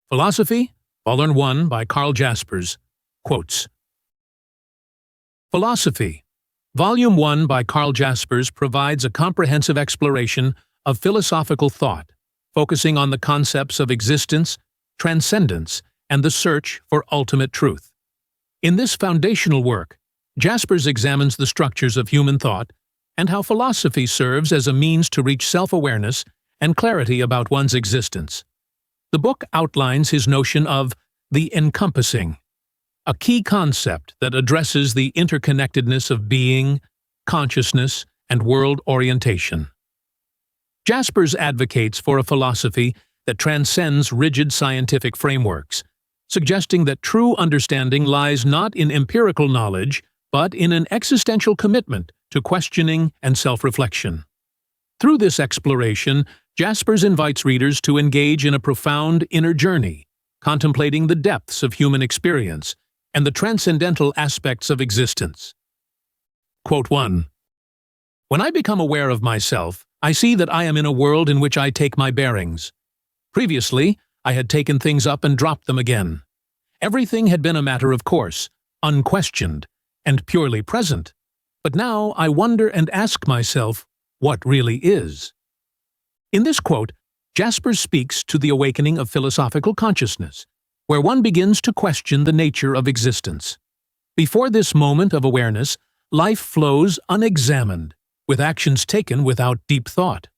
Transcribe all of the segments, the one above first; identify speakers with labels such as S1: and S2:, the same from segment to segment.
S1: Philosophy, Volume 1 by Karl Jaspers. Quotes. Philosophy, Volume 1 by Karl Jaspers provides a comprehensive exploration of philosophical thought, focusing on the concepts of existence, transcendence, and the search for ultimate truth. In this foundational work, Jaspers examines the structures of human thought and how philosophy serves as a means to reach self-awareness and clarity about one's existence. The book outlines his notion of the encompassing, a key concept that addresses the interconnectedness of being, consciousness, and world orientation. Jaspers advocates for a philosophy that transcends rigid scientific frameworks, suggesting that true understanding lies not in empirical knowledge, but in an existential commitment to questioning and self-reflection. Through this exploration, Jaspers invites readers to engage in a profound inner journey, contemplating the depths of human experience and the transcendental aspects of existence. Quote 1. When I become aware of myself, I see that I am in a world in which I take my bearings. Previously, I had taken things up and dropped them again. Everything had been a matter of course, unquestioned, and purely present. But now I wonder and ask myself, what really is? In this quote, Jaspers speaks to the awakening of philosophical consciousness, where one begins to question the nature of existence. Before this moment of awareness, life flows unexamined, with actions taken without deep thought.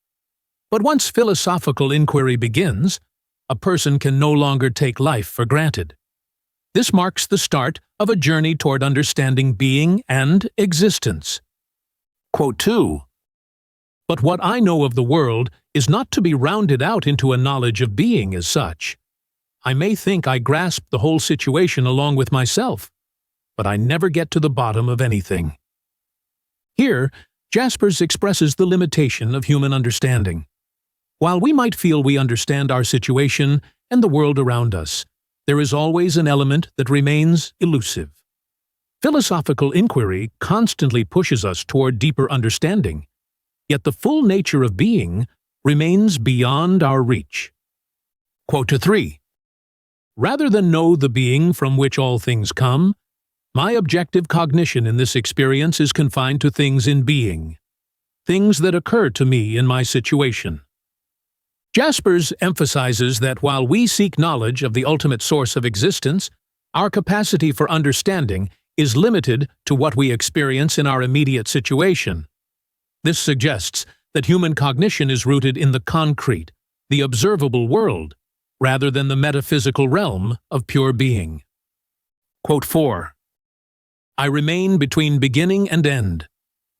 S1: But once philosophical inquiry begins, a person can no longer take life for granted. This marks the start of a journey toward understanding being and existence. Quote 2. But what I know of the world is not to be rounded out into a knowledge of being as such. I may think I grasp the whole situation along with myself, but I never get to the bottom of anything. Here, Jaspers expresses the limitation of human understanding. While we might feel we understand our situation and the world around us, there is always an element that remains elusive. Philosophical inquiry constantly pushes us toward deeper understanding, yet the full nature of being remains beyond our reach. Quote 3. Rather than know the being from which all things come, my objective cognition in this experience is confined to things in being, things that occur to me in my situation. Jaspers emphasizes that while we seek knowledge of the ultimate source of existence, our capacity for understanding is limited to what we experience in our immediate situation. This suggests that human cognition is rooted in the concrete, the observable world, rather than the metaphysical realm of pure being. Quote 4. I remain between beginning and end,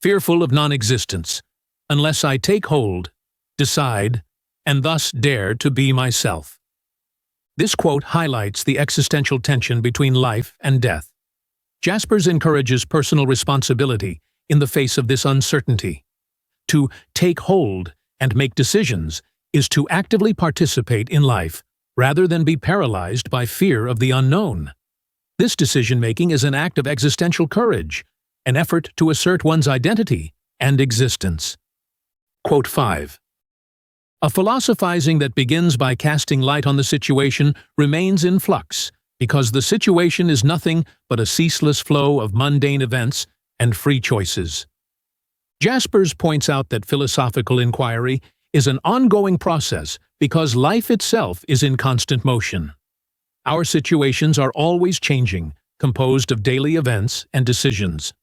S1: fearful of non-existence, unless I take hold, decide, and thus dare to be myself. This quote highlights the existential tension between life and death. Jaspers encourages personal responsibility in the face of this uncertainty. To take hold and make decisions is to actively participate in life rather than be paralyzed by fear of the unknown. This decision-making is an act of existential courage, an effort to assert one's identity and existence. Quote 5. A philosophizing that begins by casting light on the situation remains in flux, because the situation is nothing but a ceaseless flow of mundane events and free choices. Jaspers points out that philosophical inquiry is an ongoing process because life itself is in constant motion. Our situations are always changing, composed of daily events and decisions.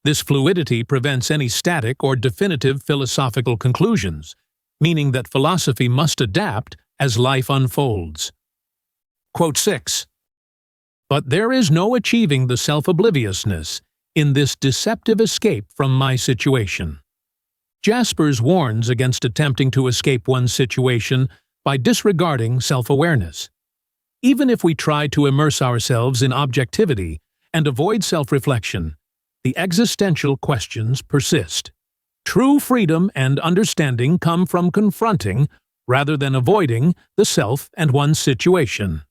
S1: This fluidity prevents any static or definitive philosophical conclusions, meaning that philosophy must adapt as life unfolds. Quote 6. But there is no achieving the self-obliviousness in this deceptive escape from my situation. Jaspers warns against attempting to escape one's situation by disregarding self-awareness. Even if we try to immerse ourselves in objectivity and avoid self-reflection, the existential questions persist. True freedom and understanding come from confronting, rather than avoiding, the self and one's situation.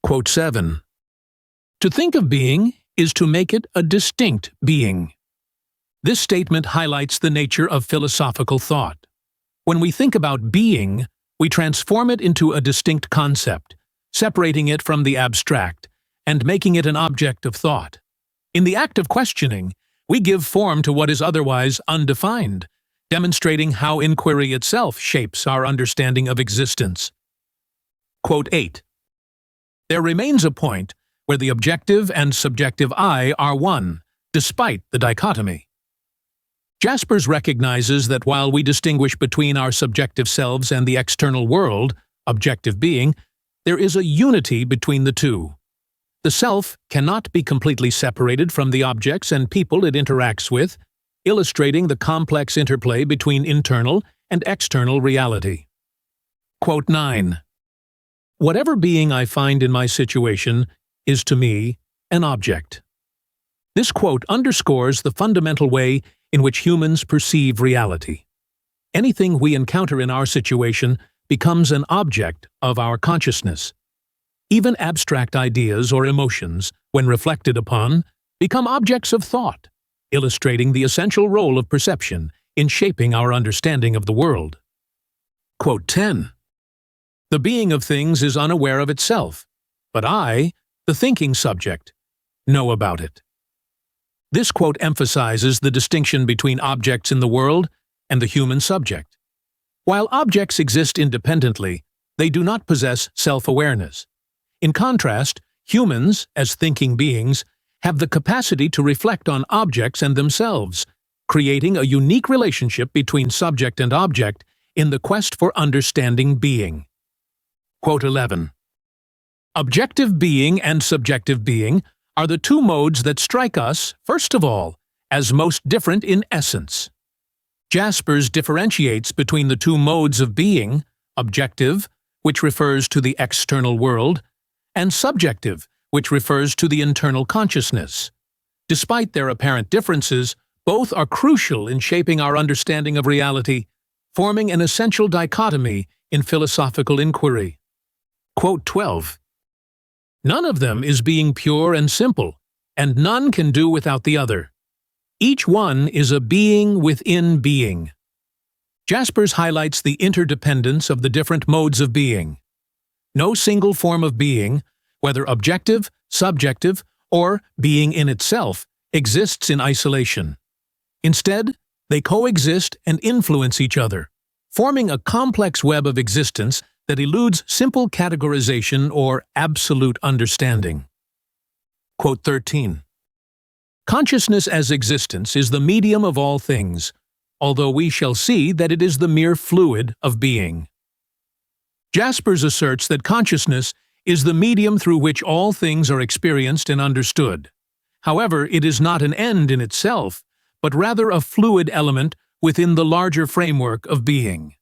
S1: Quote 7. To think of being is to make it a distinct being. This statement highlights the nature of philosophical thought. When we think about being, we transform it into a distinct concept, separating it from the abstract and making it an object of thought. In the act of questioning, we give form to what is otherwise undefined, demonstrating how inquiry itself shapes our understanding of existence. Quote 8. There remains a point where the objective and subjective I are one, despite the dichotomy. Jaspers recognizes that while we distinguish between our subjective selves and the external world, objective being, there is a unity between the two. The self cannot be completely separated from the objects and people it interacts with, illustrating the complex interplay between internal and external reality. Quote 9. Whatever being I find in my situation is to me an object. This quote underscores the fundamental way in which humans perceive reality. Anything we encounter in our situation becomes an object of our consciousness. Even abstract ideas or emotions, when reflected upon, become objects of thought, illustrating the essential role of perception in shaping our understanding of the world. Quote 10. The being of things is unaware of itself, but I, the thinking subject, know about it. This quote emphasizes the distinction between objects in the world and the human subject. While objects exist independently, they do not possess self-awareness. In contrast, humans, as thinking beings, have the capacity to reflect on objects and themselves, creating a unique relationship between subject and object in the quest for understanding being. Quote 11. Objective being and subjective being are the two modes that strike us, first of all, as most different in essence. Jaspers differentiates between the two modes of being, objective, which refers to the external world, and subjective, which refers to the internal consciousness. Despite their apparent differences, both are crucial in shaping our understanding of reality, forming an essential dichotomy in philosophical inquiry. Quote 12. None of them is being pure and simple, and none can do without the other. Each one is a being within being. Jaspers highlights the interdependence of the different modes of being. No single form of being, whether objective, subjective, or being in itself, exists in isolation. Instead, they coexist and influence each other, forming a complex web of existence that eludes simple categorization or absolute understanding. Quote 13. Consciousness as existence is the medium of all things, although we shall see that it is the mere fluid of being. Jaspers asserts that consciousness is the medium through which all things are experienced and understood. However, it is not an end in itself, but rather a fluid element within the larger framework of being.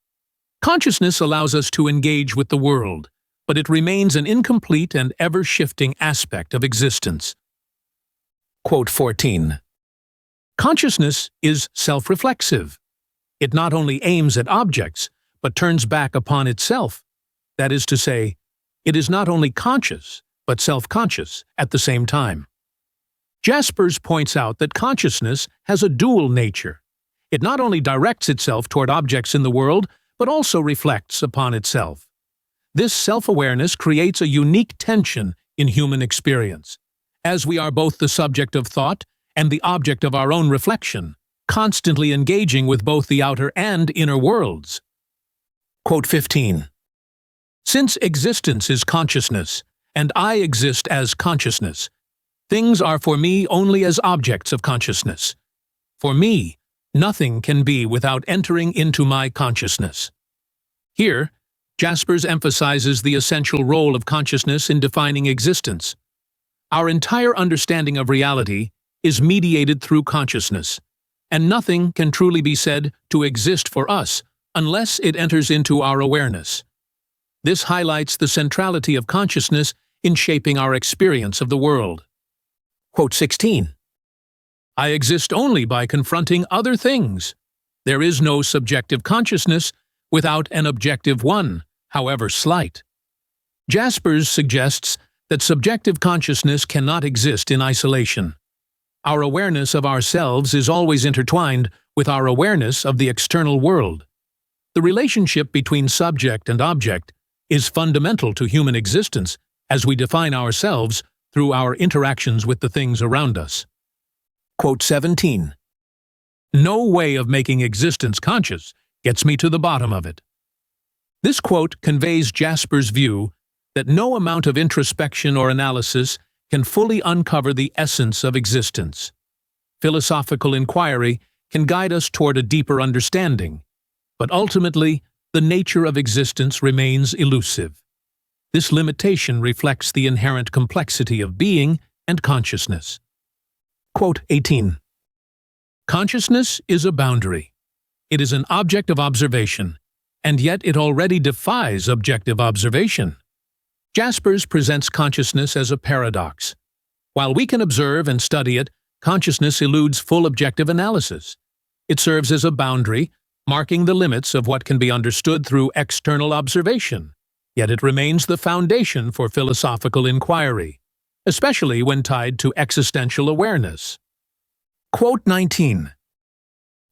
S1: Consciousness allows us to engage with the world, but it remains an incomplete and ever-shifting aspect of existence. Quote 14. Consciousness is self-reflexive. It not only aims at objects, but turns back upon itself. That is to say, it is not only conscious, but self-conscious at the same time. Jaspers points out that consciousness has a dual nature. It not only directs itself toward objects in the world, but also reflects upon itself. This self-awareness creates a unique tension in human experience, as we are both the subject of thought and the object of our own reflection, constantly engaging with both the outer and inner worlds. Quote 15. Since existence is consciousness, and I exist as consciousness, things are for me only as objects of consciousness. For me, nothing can be without entering into my consciousness. Here, Jaspers emphasizes the essential role of consciousness in defining existence. Our entire understanding of reality is mediated through consciousness, and nothing can truly be said to exist for us unless it enters into our awareness. This highlights the centrality of consciousness in shaping our experience of the world. Quote 16. I exist only by confronting other things. There is no subjective consciousness without an objective one, however slight. Jaspers suggests that subjective consciousness cannot exist in isolation. Our awareness of ourselves is always intertwined with our awareness of the external world. The relationship between subject and object is fundamental to human existence as we define ourselves through our interactions with the things around us. Quote 17. No way of making existence conscious gets me to the bottom of it. This quote conveys Jaspers' view that no amount of introspection or analysis can fully uncover the essence of existence. Philosophical inquiry can guide us toward a deeper understanding, but ultimately, the nature of existence remains elusive. This limitation reflects the inherent complexity of being and consciousness. Quote 18. Consciousness is a boundary. It is an object of observation, and yet it already defies objective observation. Jaspers presents consciousness as a paradox. While we can observe and study it, consciousness eludes full objective analysis. It serves as a boundary, marking the limits of what can be understood through external observation, yet it remains the foundation for philosophical inquiry, especially when tied to existential awareness. Quote 19.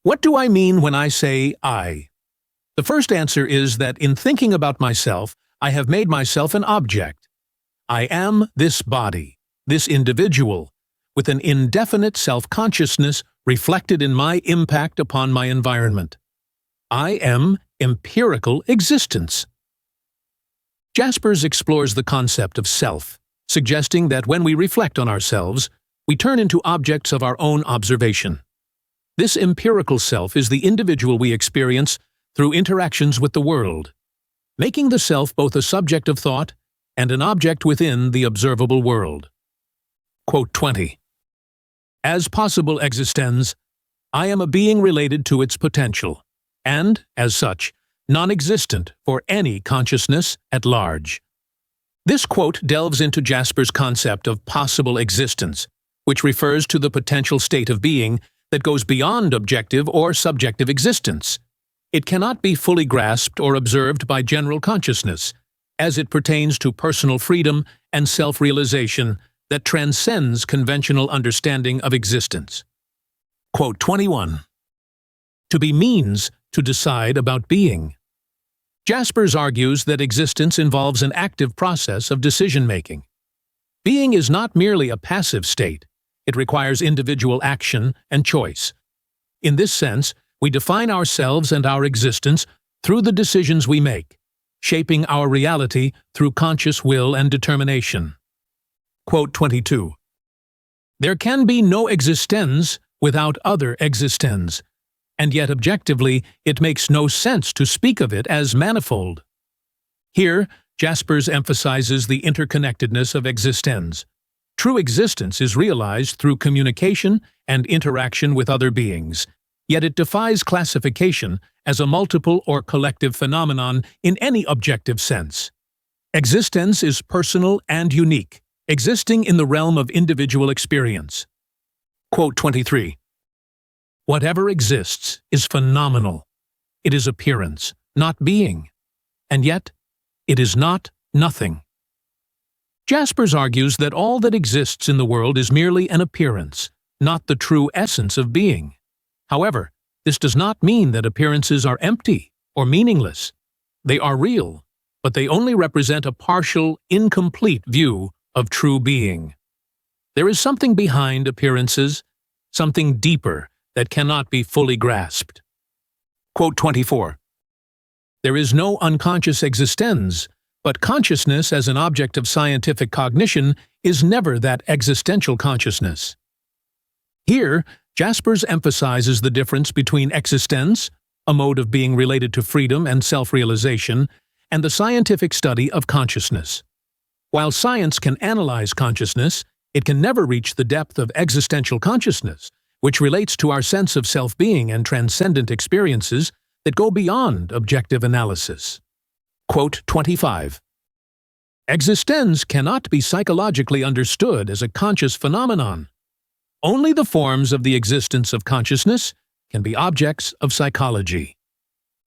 S1: What do I mean when I say I? The first answer is that in thinking about myself, I have made myself an object. I am this body, this individual, with an indefinite self-consciousness reflected in my impact upon my environment. I am empirical existence. Jaspers explores the concept of self, suggesting that when we reflect on ourselves, we turn into objects of our own observation. This empirical self is the individual we experience through interactions with the world, making the self both a subject of thought and an object within the observable world. Quote 20. As possible existens, I am a being related to its potential, and, as such, non-existent for any consciousness at large. This quote delves into Jaspers' concept of possible existence, which refers to the potential state of being that goes beyond objective or subjective existence. It cannot be fully grasped or observed by general consciousness, as it pertains to personal freedom and self-realization that transcends conventional understanding of existence. Quote 21. To be means to decide about being. Jaspers argues that existence involves an active process of decision-making. Being is not merely a passive state. It requires individual action and choice. In this sense, we define ourselves and our existence through the decisions we make, shaping our reality through conscious will and determination. Quote 22. There can be no existence without other existence, and yet objectively it makes no sense to speak of it as manifold. Here, Jaspers emphasizes the interconnectedness of existence. True existence is realized through communication and interaction with other beings, yet it defies classification as a multiple or collective phenomenon in any objective sense. Existence is personal and unique, existing in the realm of individual experience. Quote 23. Whatever exists is phenomenal. It is appearance, not being. And yet, it is not nothing. Jaspers argues that all that exists in the world is merely an appearance, not the true essence of being. However, this does not mean that appearances are empty or meaningless. They are real, but they only represent a partial, incomplete view of true being. There is something behind appearances, something deeper that cannot be fully grasped. Quote 24. There is no unconscious existence, but consciousness as an object of scientific cognition is never that existential consciousness. Here, Jaspers emphasizes the difference between existence, a mode of being related to freedom and self-realization, and the scientific study of consciousness. While science can analyze consciousness, it can never reach the depth of existential consciousness, which relates to our sense of self-being and transcendent experiences that go beyond objective analysis. Quote 25. Existence cannot be psychologically understood as a conscious phenomenon. Only the forms of the existence of consciousness can be objects of psychology.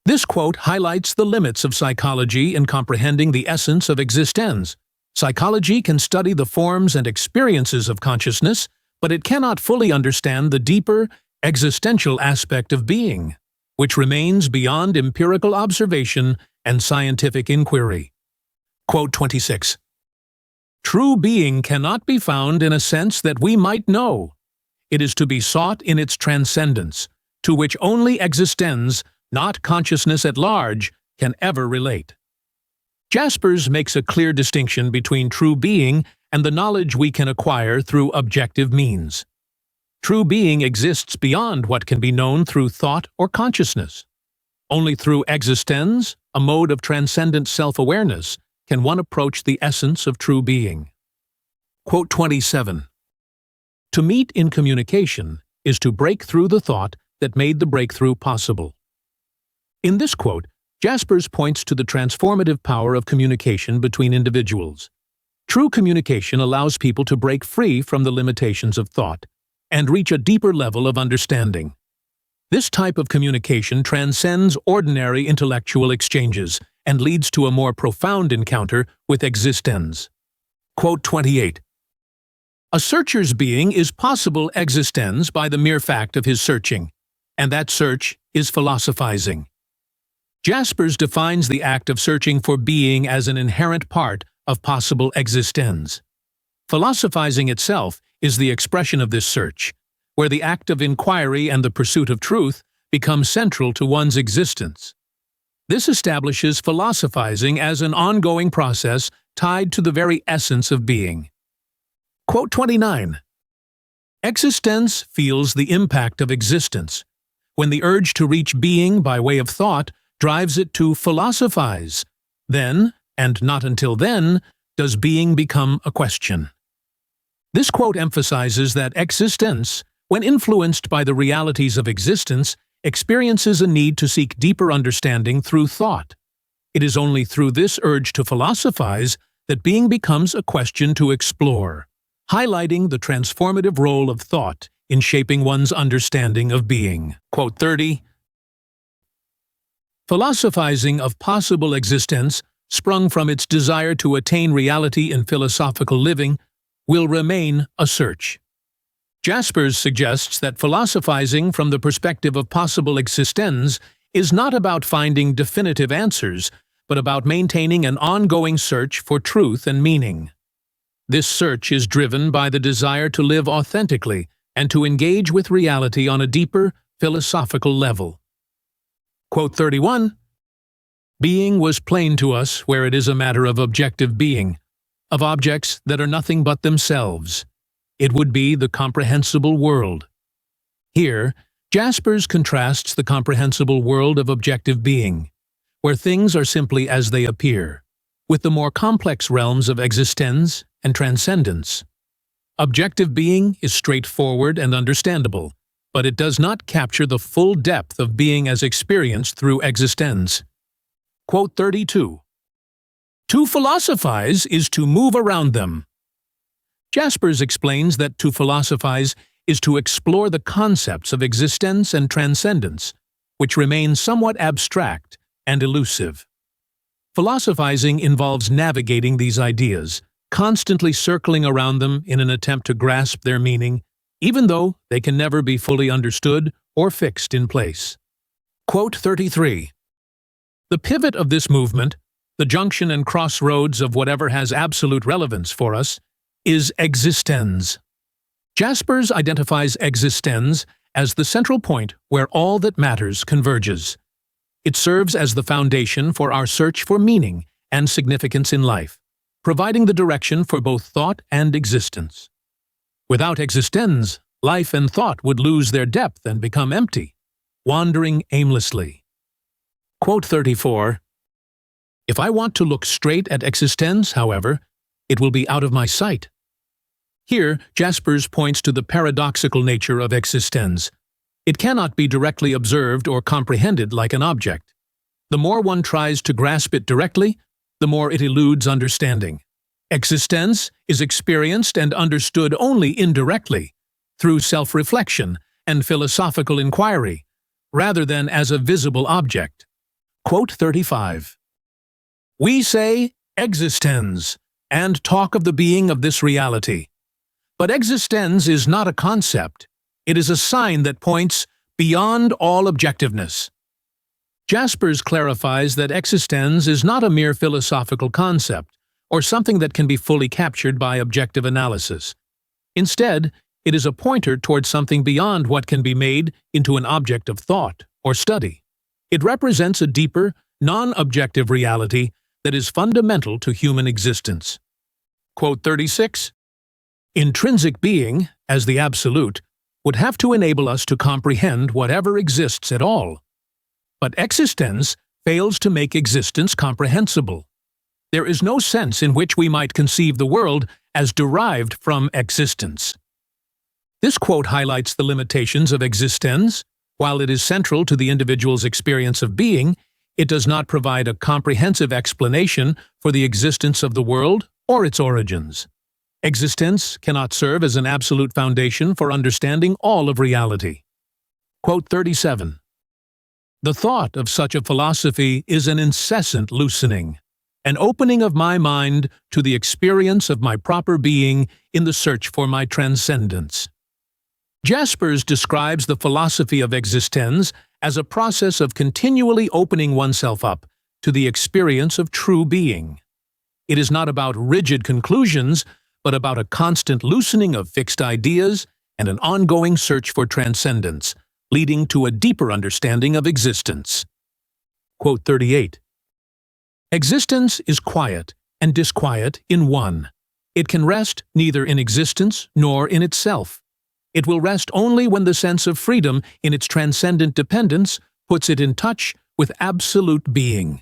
S1: This quote highlights the limits of psychology in comprehending the essence of existence. Psychology can study the forms and experiences of consciousness, but it cannot fully understand the deeper, existential aspect of being, which remains beyond empirical observation and scientific inquiry. Quote 26. True being cannot be found in a sense that we might know. It is to be sought in its transcendence, to which only existence, not consciousness at large, can ever relate. Jaspers makes a clear distinction between true being and the knowledge we can acquire through objective means. True being exists beyond what can be known through thought or consciousness. Only through existence, a mode of transcendent self-awareness, can one approach the essence of true being. Quote 27. To meet in communication is to break through the thought that made the breakthrough possible. In this quote, Jaspers points to the transformative power of communication between individuals. True communication allows people to break free from the limitations of thought and reach a deeper level of understanding. This type of communication transcends ordinary intellectual exchanges and leads to a more profound encounter with existence. Quote 28. A searcher's being is possible existence by the mere fact of his searching, and that search is philosophizing. Jaspers defines the act of searching for being as an inherent part of possible existence. Philosophizing itself is the expression of this search, where the act of inquiry and the pursuit of truth become central to one's existence. This establishes philosophizing as an ongoing process tied to the very essence of being. Quote 29. Existence feels the impact of existence, when the urge to reach being by way of thought drives it to philosophize. Then, and not until then, does being become a question. This quote emphasizes that existence, when influenced by the realities of existence, experiences a need to seek deeper understanding through thought. It is only through this urge to philosophize that being becomes a question to explore, highlighting the transformative role of thought in shaping one's understanding of being. Quote 30. Philosophizing of possible existence, sprung from its desire to attain reality in philosophical living, will remain a search. Jaspers suggests that philosophizing from the perspective of possible existence is not about finding definitive answers, but about maintaining an ongoing search for truth and meaning. This search is driven by the desire to live authentically and to engage with reality on a deeper, philosophical level. Quote 31. Being was plain to us where it is a matter of objective being, of objects that are nothing but themselves. It would be the comprehensible world. Here, Jaspers contrasts the comprehensible world of objective being, where things are simply as they appear, with the more complex realms of existence and transcendence. Objective being is straightforward and understandable, but it does not capture the full depth of being as experienced through existence. Quote 32. To philosophize is to move around them. Jaspers explains that to philosophize is to explore the concepts of existence and transcendence, which remain somewhat abstract and elusive. Philosophizing involves navigating these ideas, constantly circling around them in an attempt to grasp their meaning, even though they can never be fully understood or fixed in place. Quote 33. The pivot of this movement, the junction and crossroads of whatever has absolute relevance for us, is existence. Jaspers identifies existence as the central point where all that matters converges. It serves as the foundation for our search for meaning and significance in life, providing the direction for both thought and existence. Without existence, life and thought would lose their depth and become empty, wandering aimlessly. Quote 34. If I want to look straight at existence, however, it will be out of my sight. Here, Jaspers points to the paradoxical nature of existence. It cannot be directly observed or comprehended like an object. The more one tries to grasp it directly, the more it eludes understanding. Existence is experienced and understood only indirectly, through self-reflection and philosophical inquiry, rather than as a visible object. Quote 35. We say existence and talk of the being of this reality, But existence is not a concept. It is a sign that points beyond all objectiveness. Jaspers clarifies that existence is not a mere philosophical concept, or something that can be fully captured by objective analysis. Instead, it is a pointer towards something beyond what can be made into an object of thought or study. It represents a deeper, non-objective reality that is fundamental to human existence. Quote 36. Intrinsic being, as the absolute, would have to enable us to comprehend whatever exists at all. But existence fails to make existence comprehensible. There is no sense in which we might conceive the world as derived from existence. This quote highlights the limitations of existence. While it is central to the individual's experience of being, it does not provide a comprehensive explanation for the existence of the world or its origins. Existence cannot serve as an absolute foundation for understanding all of reality. Quote 37. The thought of such a philosophy is an incessant loosening, an opening of my mind to the experience of my proper being in the search for my transcendence. Jaspers describes the philosophy of existence as a process of continually opening oneself up to the experience of true being. It is not about rigid conclusions, but about a constant loosening of fixed ideas and an ongoing search for transcendence, leading to a deeper understanding of existence. Quote 38. Existence is quiet and disquiet in one. It can rest neither in existence nor in itself. It will rest only when the sense of freedom in its transcendent dependence puts it in touch with absolute being.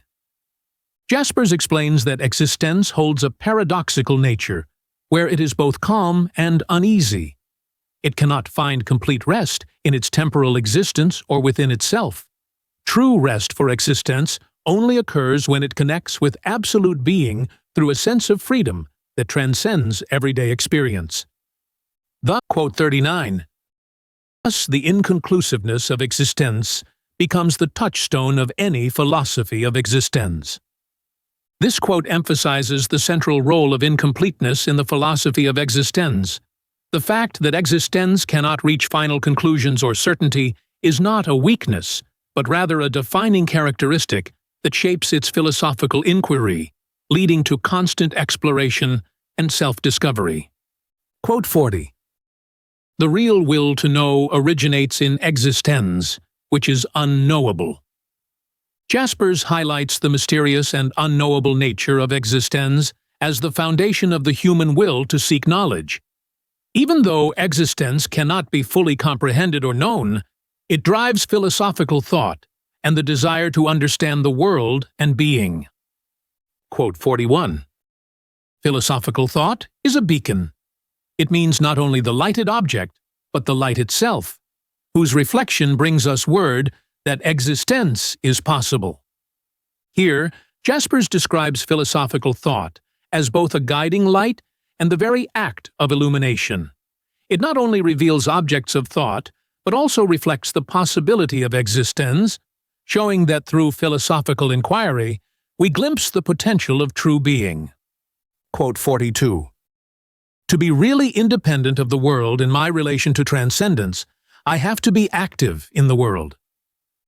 S1: Jaspers explains that existence holds a paradoxical nature, where it is both calm and uneasy. It cannot find complete rest in its temporal existence or within itself. True rest for existence only occurs when it connects with absolute being through a sense of freedom that transcends everyday experience. Quote 39. Thus, the inconclusiveness of existence becomes the touchstone of any philosophy of existence. This quote emphasizes the central role of incompleteness in the philosophy of existence. The fact that existence cannot reach final conclusions or certainty is not a weakness, but rather a defining characteristic that shapes its philosophical inquiry, leading to constant exploration and self-discovery. Quote 40. The real will to know originates in existence, which is unknowable. Jaspers highlights the mysterious and unknowable nature of existence as the foundation of the human will to seek knowledge. Even though existence cannot be fully comprehended or known, it drives philosophical thought and the desire to understand the world and being. Quote 41. Philosophical thought is a beacon. It means not only the lighted object, but the light itself, whose reflection brings us word that existence is possible. Here, Jaspers describes philosophical thought as both a guiding light and the very act of illumination. It not only reveals objects of thought, but also reflects the possibility of existence, showing that through philosophical inquiry, we glimpse the potential of true being. Quote 42. To be really independent of the world in my relation to transcendence, I have to be active in the world.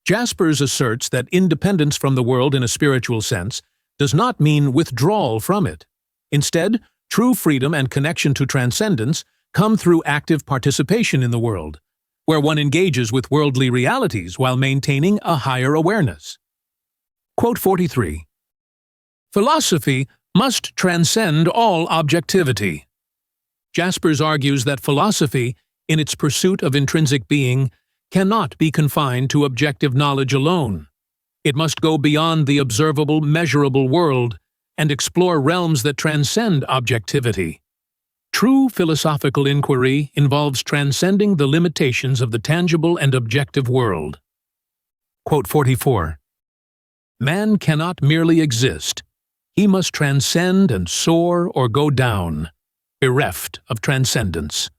S1: Jaspers asserts that independence from the world in a spiritual sense does not mean withdrawal from it. Instead, true freedom and connection to transcendence come through active participation in the world, where one engages with worldly realities while maintaining a higher awareness. Quote 43. Philosophy must transcend all objectivity. Jaspers argues that philosophy, in its pursuit of intrinsic being, cannot be confined to objective knowledge alone. It must go beyond the observable, measurable world and explore realms that transcend objectivity. True philosophical inquiry involves transcending the limitations of the tangible and objective world. Quote 44. Man cannot merely exist. He must transcend and soar or go down, bereft of transcendence.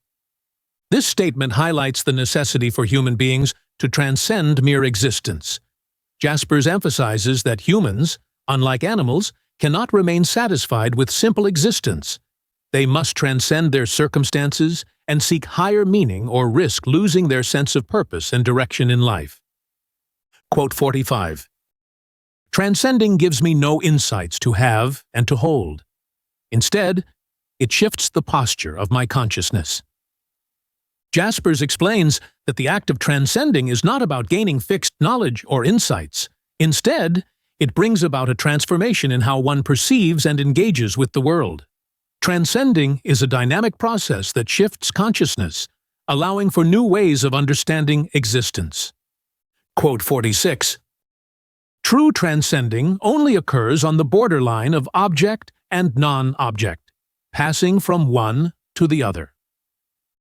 S1: This statement highlights the necessity for human beings to transcend mere existence. Jaspers emphasizes that humans, unlike animals, cannot remain satisfied with simple existence. they must transcend their circumstances and seek higher meaning or risk losing their sense of purpose and direction in life. Quote 45. Transcending gives me no insights to have and to hold. Instead, it shifts the posture of my consciousness. Jaspers explains that the act of transcending is not about gaining fixed knowledge or insights. Instead, it brings about a transformation in how one perceives and engages with the world. Transcending is a dynamic process that shifts consciousness, allowing for new ways of understanding existence. Quote 46. True transcending only occurs on the borderline of object and non-object, passing from one to the other.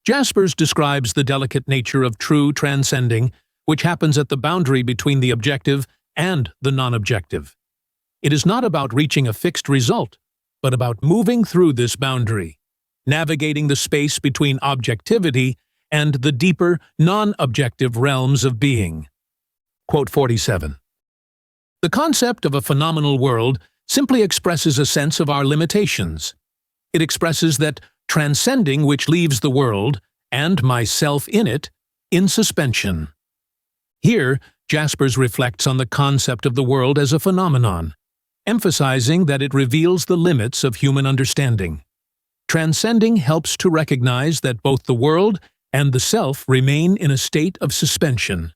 S1: Jaspers describes the delicate nature of true transcending, which happens at the boundary between the objective and the non-objective. It is not about reaching a fixed result, but about moving through this boundary, navigating the space between objectivity and the deeper, non-objective realms of being. Quote 47. The concept of a phenomenal world simply expresses a sense of our limitations. It expresses that transcending which leaves the world, and myself in it, in suspension. Here, Jaspers reflects on the concept of the world as a phenomenon, emphasizing that it reveals the limits of human understanding. Transcending helps to recognize that both the world and the self remain in a state of suspension,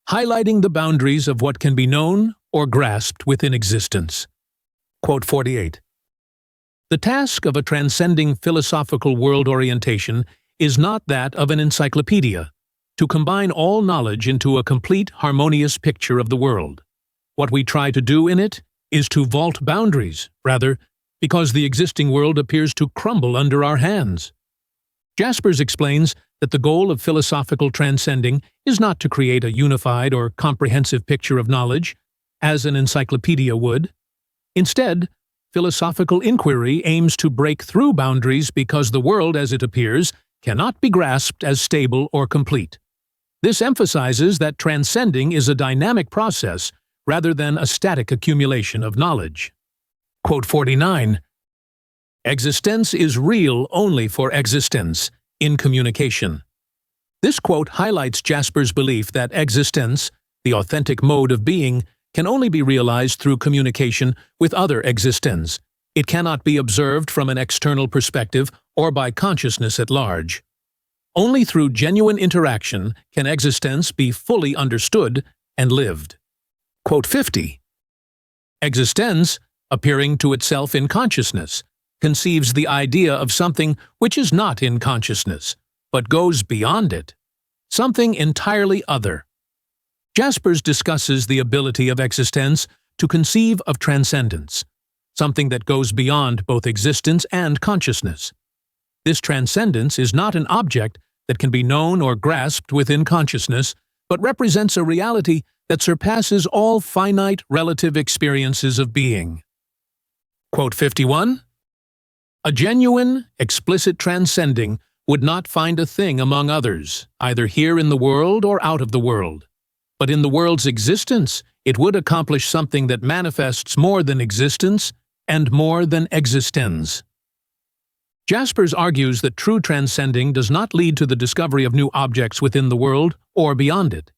S1: highlighting the boundaries of what can be known or grasped within existence. Quote 48. The task of a transcending philosophical world orientation is not that of an encyclopedia, to combine all knowledge into a complete, harmonious picture of the world. What we try to do in it is to vault boundaries, rather, because the existing world appears to crumble under our hands. Jaspers explains that the goal of philosophical transcending is not to create a unified or comprehensive picture of knowledge, as an encyclopedia would. Instead, philosophical inquiry aims to break through boundaries because the world, as it appears, cannot be grasped as stable or complete. This emphasizes that transcending is a dynamic process rather than a static accumulation of knowledge. Quote 49. Existence is real only for existence, in communication. This quote highlights Jaspers' belief that existence, the authentic mode of being, can only be realized through communication with other existence. It cannot be observed from an external perspective or by consciousness at large. Only through genuine interaction can existence be fully understood and lived. Quote 50. Existence, appearing to itself in consciousness, conceives the idea of something which is not in consciousness, but goes beyond it, something entirely other. Jaspers discusses the ability of existence to conceive of transcendence, something that goes beyond both existence and consciousness. This transcendence is not an object that can be known or grasped within consciousness, but represents a reality that surpasses all finite relative experiences of being. Quote 51. A genuine, explicit transcending would not find a thing among others, either here in the world or out of the world. But in the world's existence, it would accomplish something that manifests more than existence and more than existence. Jaspers argues that true transcending does not lead to the discovery of new objects within the world or beyond it.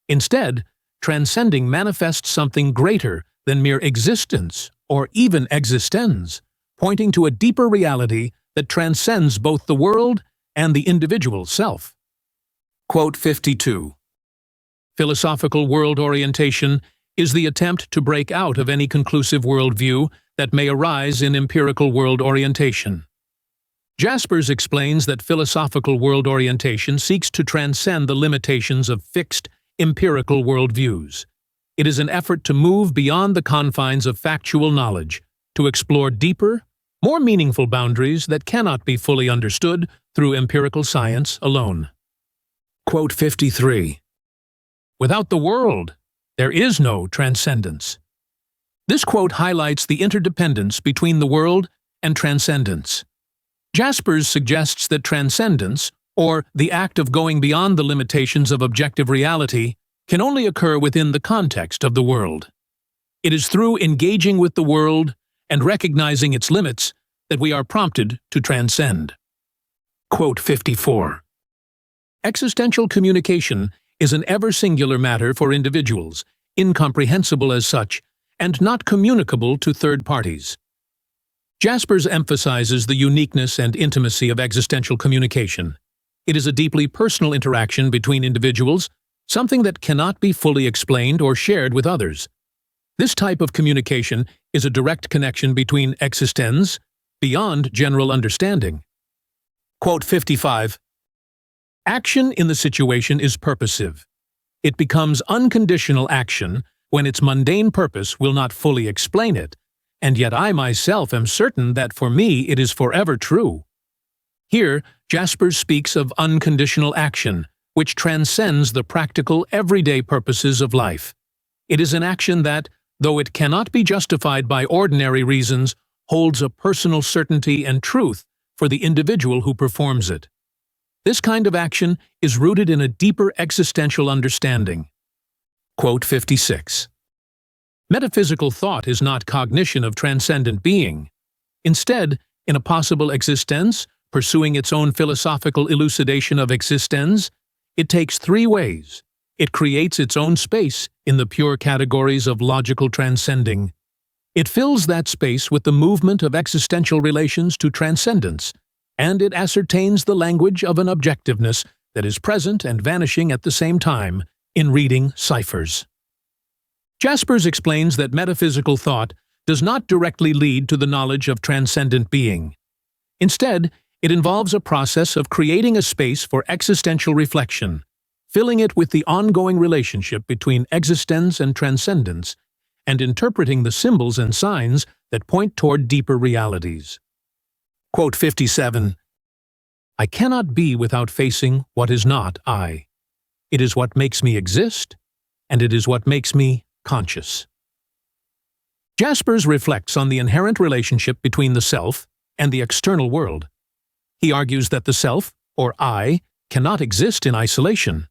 S1: Instead, transcending manifests something greater than mere existence or even existence, pointing to a deeper reality that transcends both the world and the individual self. Quote 52. Philosophical world orientation is the attempt to break out of any conclusive worldview that may arise in empirical world orientation. Jaspers explains that philosophical world orientation seeks to transcend the limitations of fixed, empirical worldviews. It is an effort to move beyond the confines of factual knowledge, to explore deeper, more meaningful boundaries that cannot be fully understood through empirical science alone. Quote 53. Without the world, there is no transcendence. This quote highlights the interdependence between the world and transcendence. Jaspers suggests that transcendence, or the act of going beyond the limitations of objective reality, can only occur within the context of the world. It is through engaging with the world and recognizing its limits that we are prompted to transcend. Quote 54. Existential communication is an ever-singular matter for individuals, incomprehensible as such, and not communicable to third parties. Jaspers emphasizes the uniqueness and intimacy of existential communication. It is a deeply personal interaction between individuals, something that cannot be fully explained or shared with others. This type of communication is a direct connection between existence, beyond general understanding. Quote 55. Action in the situation is purposive. It becomes unconditional action when its mundane purpose will not fully explain it, and yet I myself am certain that for me it is forever true. Here, Jaspers speaks of unconditional action, which transcends the practical, everyday purposes of life. It is an action that, though it cannot be justified by ordinary reasons, holds a personal certainty and truth for the individual who performs it. This kind of action is rooted in a deeper existential understanding. Quote 56. Metaphysical thought is not cognition of transcendent being. Instead, in a possible existence, pursuing its own philosophical elucidation of existence, it takes three ways. It creates its own space in the pure categories of logical transcending. It fills that space with the movement of existential relations to transcendence, and it ascertains the language of an objectiveness that is present and vanishing at the same time in reading ciphers. Jaspers explains that metaphysical thought does not directly lead to the knowledge of transcendent being. Instead, it involves a process of creating a space for existential reflection, filling it with the ongoing relationship between existence and transcendence, and interpreting the symbols and signs that point toward deeper realities. Quote 57. I cannot be without facing what is not I. It is what makes me exist, and it is what makes me conscious. Jaspers reflects on the inherent relationship between the self and the external world. He argues that the self, or I, cannot exist in isolation.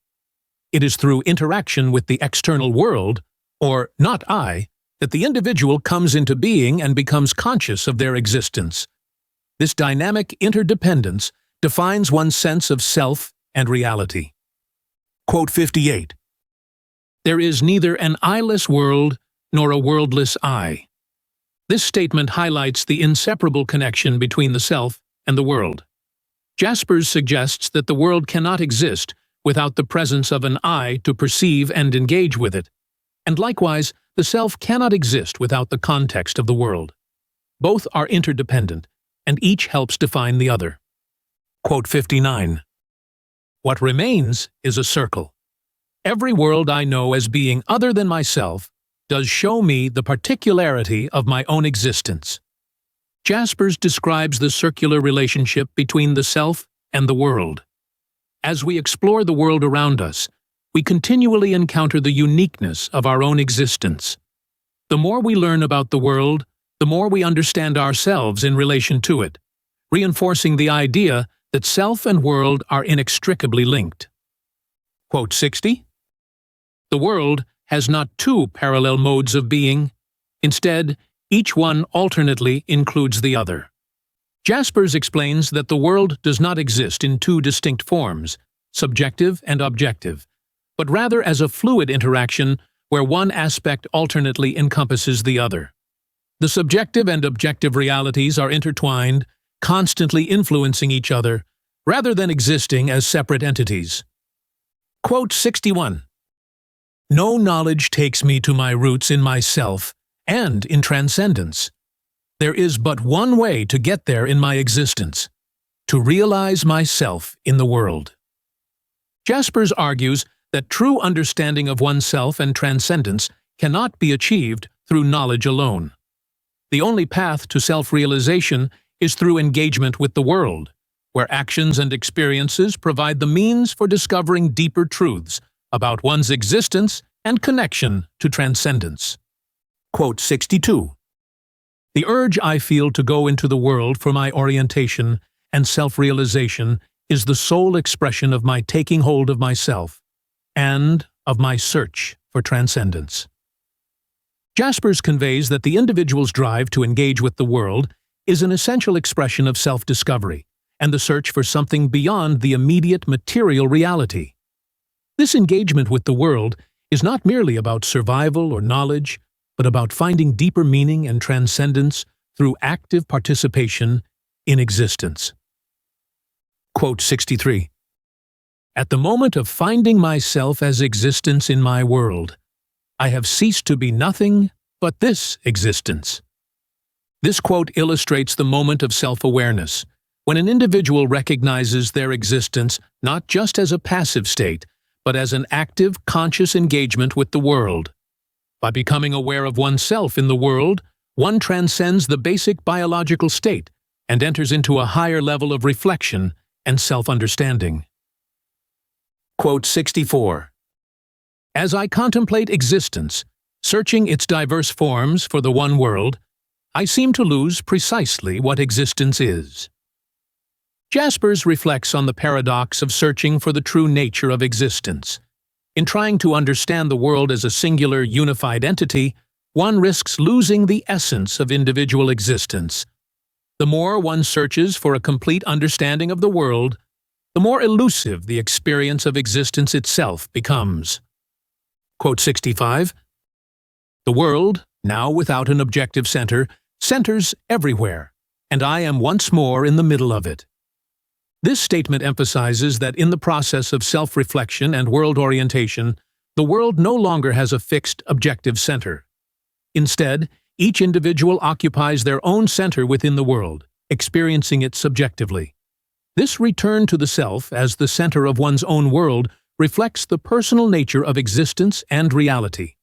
S1: It is through interaction with the external world, or not I, that the individual comes into being and becomes conscious of their existence. This dynamic interdependence defines one's sense of self and reality. Quote 58. There is neither an I-less world nor a worldless I. This statement highlights the inseparable connection between the self and the world. Jaspers suggests that the world cannot exist without the presence of an I to perceive and engage with it, and likewise, the self cannot exist without the context of the world. Both are interdependent, and each helps define the other. Quote 59. What remains is a circle. Every world I know as being other than myself does show me the particularity of my own existence. Jaspers describes the circular relationship between the self and the world. As we explore the world around us, we continually encounter the uniqueness of our own existence. The more we learn about the world, the more we understand ourselves in relation to it, reinforcing the idea that self and world are inextricably linked. Quote 60. The world has not two parallel modes of being. Instead, each one alternately includes the other. Jaspers explains that the world does not exist in two distinct forms, subjective and objective, but rather as a fluid interaction where one aspect alternately encompasses the other. The subjective and objective realities are intertwined, constantly influencing each other, rather than existing as separate entities. Quote 61. No knowledge takes me to my roots in myself and in transcendence. There is but one way to get there in my existence, to realize myself in the world. Jaspers argues that true understanding of oneself and transcendence cannot be achieved through knowledge alone. The only path to self-realization is through engagement with the world, where actions and experiences provide the means for discovering deeper truths about one's existence and connection to transcendence. Quote 62. The urge I feel to go into the world for my orientation and self-realization is the sole expression of my taking hold of myself and of my search for transcendence. Jaspers conveys that the individual's drive to engage with the world is an essential expression of self-discovery and the search for something beyond the immediate material reality. This engagement with the world is not merely about survival or knowledge, but about finding deeper meaning and transcendence through active participation in existence. Quote 63. At the moment of finding myself as existence in my world, I have ceased to be nothing but this existence. This quote illustrates the moment of self-awareness, when an individual recognizes their existence not just as a passive state, but as an active, conscious engagement with the world. By becoming aware of oneself in the world, one transcends the basic biological state and enters into a higher level of reflection and self-understanding. Quote 64. As I contemplate existence, searching its diverse forms for the one world, I seem to lose precisely what existence is. Jaspers reflects on the paradox of searching for the true nature of existence. In trying to understand the world as a singular, unified entity, one risks losing the essence of individual existence. The more one searches for a complete understanding of the world, the more elusive the experience of existence itself becomes. Quote 65. The world, now without an objective center, centers everywhere, and I am once more in the middle of it. This statement emphasizes that in the process of self-reflection and world orientation, the world no longer has a fixed objective center. Instead, each individual occupies their own center within the world, experiencing it subjectively. This return to the self as the center of one's own world reflects the personal nature of existence and reality.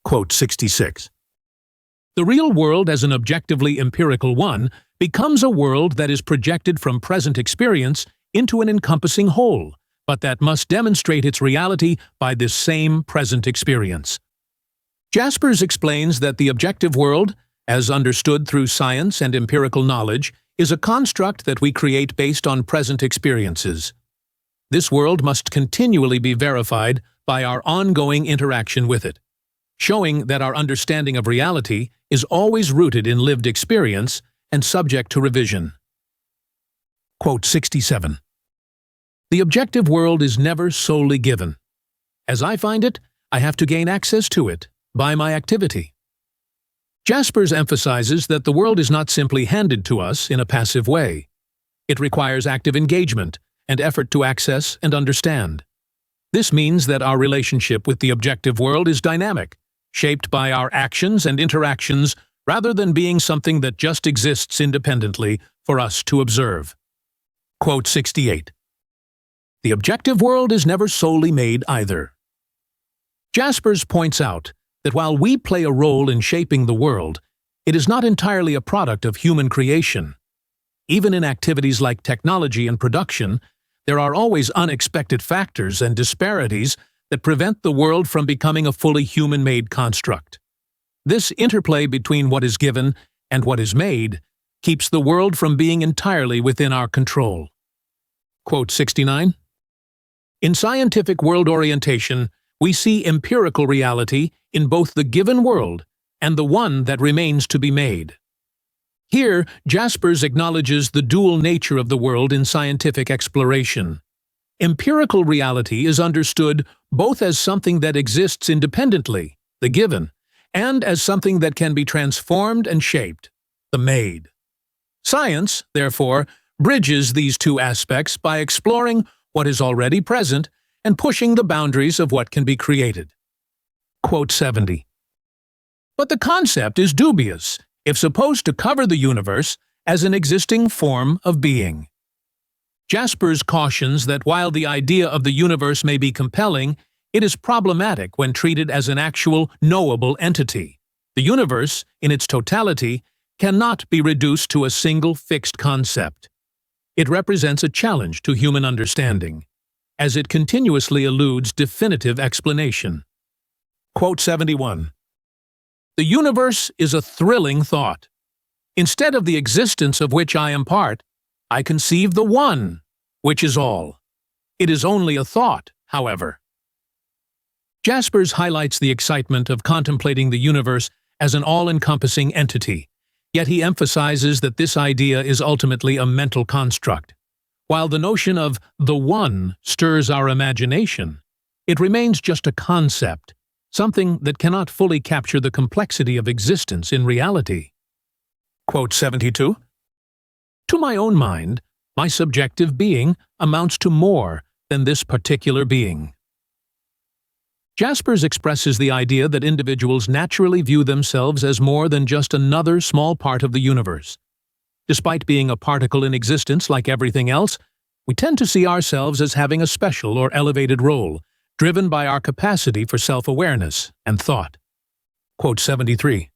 S1: Quote 66. The real world as an objectively empirical one becomes a world that is projected from present experience into an encompassing whole, but that must demonstrate its reality by this same present experience. Jaspers explains that the objective world, as understood through science and empirical knowledge, is a construct that we create based on present experiences. This world must continually be verified by our ongoing interaction with it, showing that our understanding of reality is always rooted in lived experience and subject to revision. Quote 67. The objective world is never solely given. As I find it, I have to gain access to it by my activity. Jaspers emphasizes that the world is not simply handed to us in a passive way. It requires active engagement and effort to access and understand. This means that our relationship with the objective world is dynamic, shaped by our actions and interactions rather than being something that just exists independently for us to observe. Quote 68. The objective world is never solely made either. Jaspers points out that while we play a role in shaping the world, it is not entirely a product of human creation. Even in activities like technology and production, there are always unexpected factors and disparities that prevent the world from becoming a fully human-made construct. This interplay between what is given and what is made keeps the world from being entirely within our control. Quote 69. In scientific world orientation, we see empirical reality in both the given world and the one that remains to be made. Here, Jaspers acknowledges the dual nature of the world in scientific exploration. Empirical reality is understood both as something that exists independently, the given, and as something that can be transformed and shaped, the made. Science, therefore, bridges these two aspects by exploring what is already present and pushing the boundaries of what can be created. Quote 70. But the concept is dubious if supposed to cover the universe as an existing form of being. Jaspers cautions that while the idea of the universe may be compelling, it is problematic when treated as an actual, knowable entity. The universe, in its totality, cannot be reduced to a single fixed concept. It represents a challenge to human understanding, as it continuously eludes definitive explanation. Quote 71. The universe is a thrilling thought. Instead of the existence of which I am part, I conceive the one, which is all. It is only a thought, however. Jaspers highlights the excitement of contemplating the universe as an all-encompassing entity, Yet he emphasizes that this idea is ultimately a mental construct. While the notion of the One stirs our imagination, it remains just a concept, something that cannot fully capture the complexity of existence in reality. Quote 72. To my own mind, my subjective being amounts to more than this particular being. Jaspers expresses the idea that individuals naturally view themselves as more than just another small part of the universe. Despite being a particle in existence like everything else, we tend to see ourselves as having a special or elevated role, driven by our capacity for self-awareness and thought. Quote 73.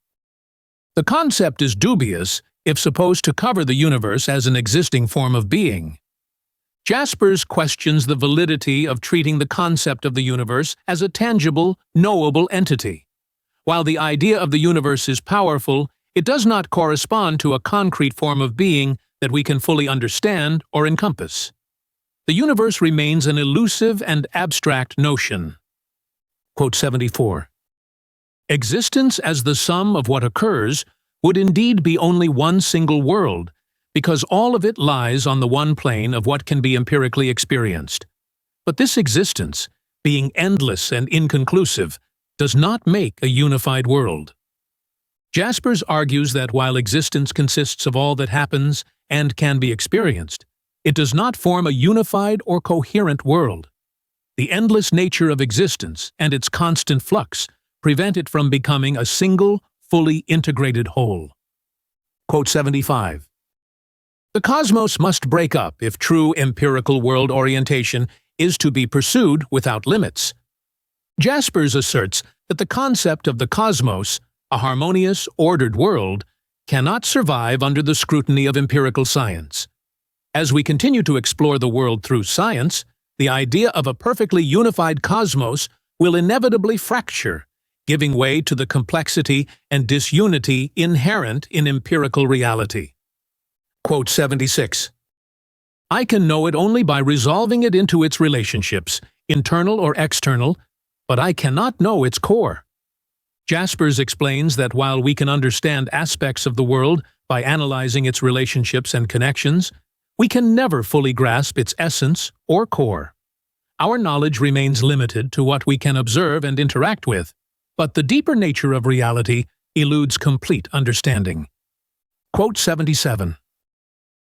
S1: The concept is dubious if supposed to cover the universe as an existing form of being. Jaspers questions the validity of treating the concept of the universe as a tangible, knowable entity. While the idea of the universe is powerful, it does not correspond to a concrete form of being that we can fully understand or encompass. The universe remains an elusive and abstract notion. Quote 74. Existence as the sum of what occurs would indeed be only one single world, because all of it lies on the one plane of what can be empirically experienced. But this existence, being endless and inconclusive, does not make a unified world. Jaspers argues that while existence consists of all that happens and can be experienced, it does not form a unified or coherent world. The endless nature of existence and its constant flux prevent it from becoming a single, fully integrated whole. Quote 75. The cosmos must break up if true empirical world orientation is to be pursued without limits. Jaspers asserts that the concept of the cosmos, a harmonious, ordered world, cannot survive under the scrutiny of empirical science. As we continue to explore the world through science, the idea of a perfectly unified cosmos will inevitably fracture, giving way to the complexity and disunity inherent in empirical reality. Quote 76. I can know it only by resolving it into its relationships, internal or external, but I cannot know its core. Jaspers explains that while we can understand aspects of the world by analyzing its relationships and connections, we can never fully grasp its essence or core. Our knowledge remains limited to what we can observe and interact with, but the deeper nature of reality eludes complete understanding. Quote 77.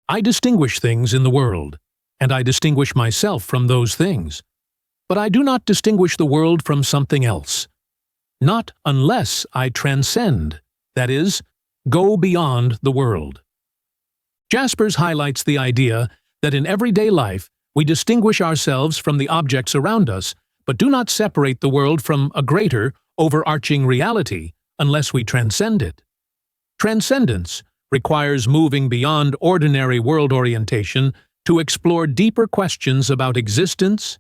S1: I distinguish things in the world, and I distinguish myself from those things. But I do not distinguish the world from something else. Not unless I transcend, that is, go beyond the world. Jaspers highlights the idea that in everyday life we distinguish ourselves from the objects around us, but do not separate the world from a greater, overarching reality unless we transcend it. Transcendence requires moving beyond ordinary world orientation to explore deeper questions about existence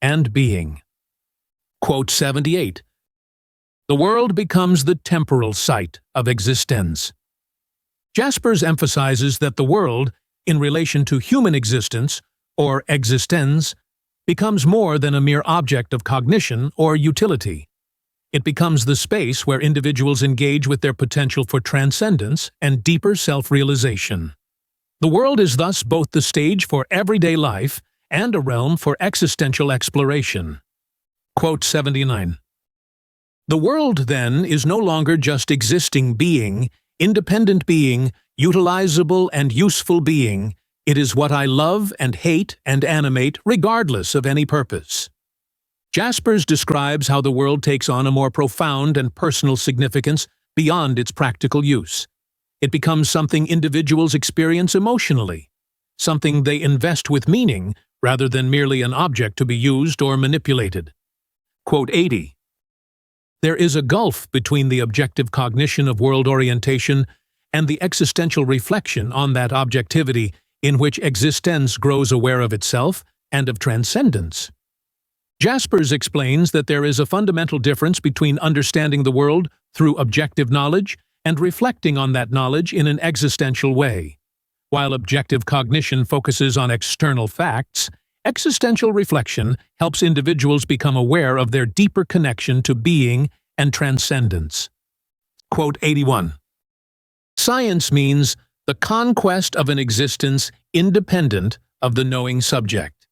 S1: and being. Quote 78. The world becomes the temporal site of existence. Jaspers emphasizes that the world, in relation to human existence, or existence, becomes more than a mere object of cognition or utility. It becomes the space where individuals engage with their potential for transcendence and deeper self-realization. The world is thus both the stage for everyday life and a realm for existential exploration. Quote 79. The world, then, is no longer just existing being, independent being, utilizable and useful being. It is what I love and hate and animate regardless of any purpose. Jaspers describes how the world takes on a more profound and personal significance beyond its practical use. It becomes something individuals experience emotionally, something they invest with meaning rather than merely an object to be used or manipulated. Quote 80. There is a gulf between the objective cognition of world orientation and the existential reflection on that objectivity in which existence grows aware of itself and of transcendence. Jaspers explains that there is a fundamental difference between understanding the world through objective knowledge and reflecting on that knowledge in an existential way. While objective cognition focuses on external facts, existential reflection helps individuals become aware of their deeper connection to being and transcendence. Quote 81. Science means the conquest of an existence independent of the knowing subject.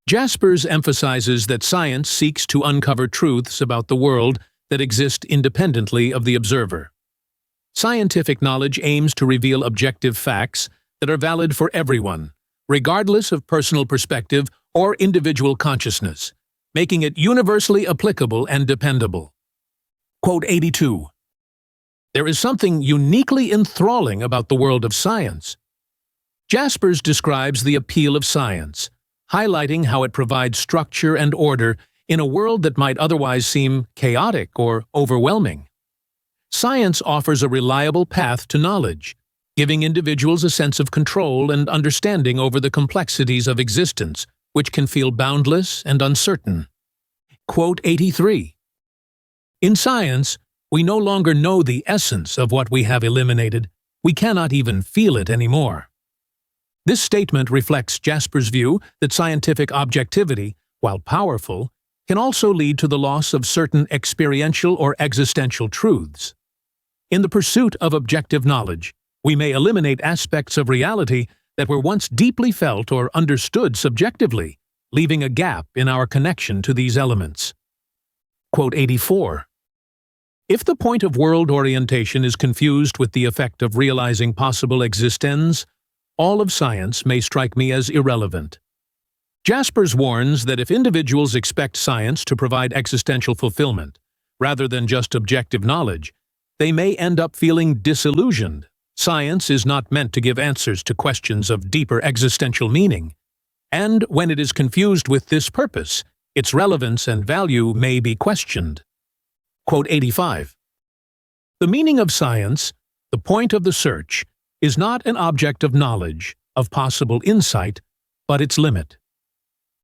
S1: Jaspers emphasizes that science seeks to uncover truths about the world that exist independently of the observer. Scientific knowledge aims to reveal objective facts that are valid for everyone, regardless of personal perspective or individual consciousness, making it universally applicable and dependable. Quote 82. There is something uniquely enthralling about the world of science. Jaspers describes the appeal of science, highlighting how it provides structure and order in a world that might otherwise seem chaotic or overwhelming. Science offers a reliable path to knowledge, giving individuals a sense of control and understanding over the complexities of existence, which can feel boundless and uncertain. Quote 83. In science, we no longer know the essence of what we have eliminated. We cannot even feel it anymore. This statement reflects Jaspers' view that scientific objectivity, while powerful, can also lead to the loss of certain experiential or existential truths. In the pursuit of objective knowledge, we may eliminate aspects of reality that were once deeply felt or understood subjectively, leaving a gap in our connection to these elements. Quote 84. If the point of world orientation is confused with the effect of realizing possible existence, all of science may strike me as irrelevant. Jaspers warns that if individuals expect science to provide existential fulfillment, rather than just objective knowledge, they may end up feeling disillusioned. Science is not meant to give answers to questions of deeper existential meaning, and when it is confused with this purpose, its relevance and value may be questioned. Quote 85. The meaning of science, the point of the search, is not an object of knowledge, of possible insight, but its limit.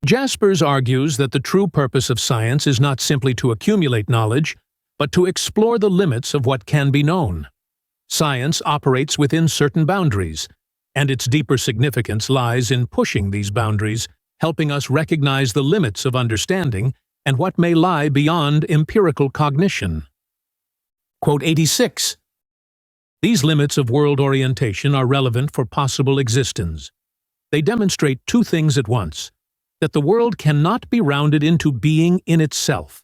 S1: Jaspers argues that the true purpose of science is not simply to accumulate knowledge, but to explore the limits of what can be known. Science operates within certain boundaries, and its deeper significance lies in pushing these boundaries, helping us recognize the limits of understanding and what may lie beyond empirical cognition. Quote 86. These limits of world orientation are relevant for possible existence. They demonstrate two things at once: that the world cannot be rounded into being in itself.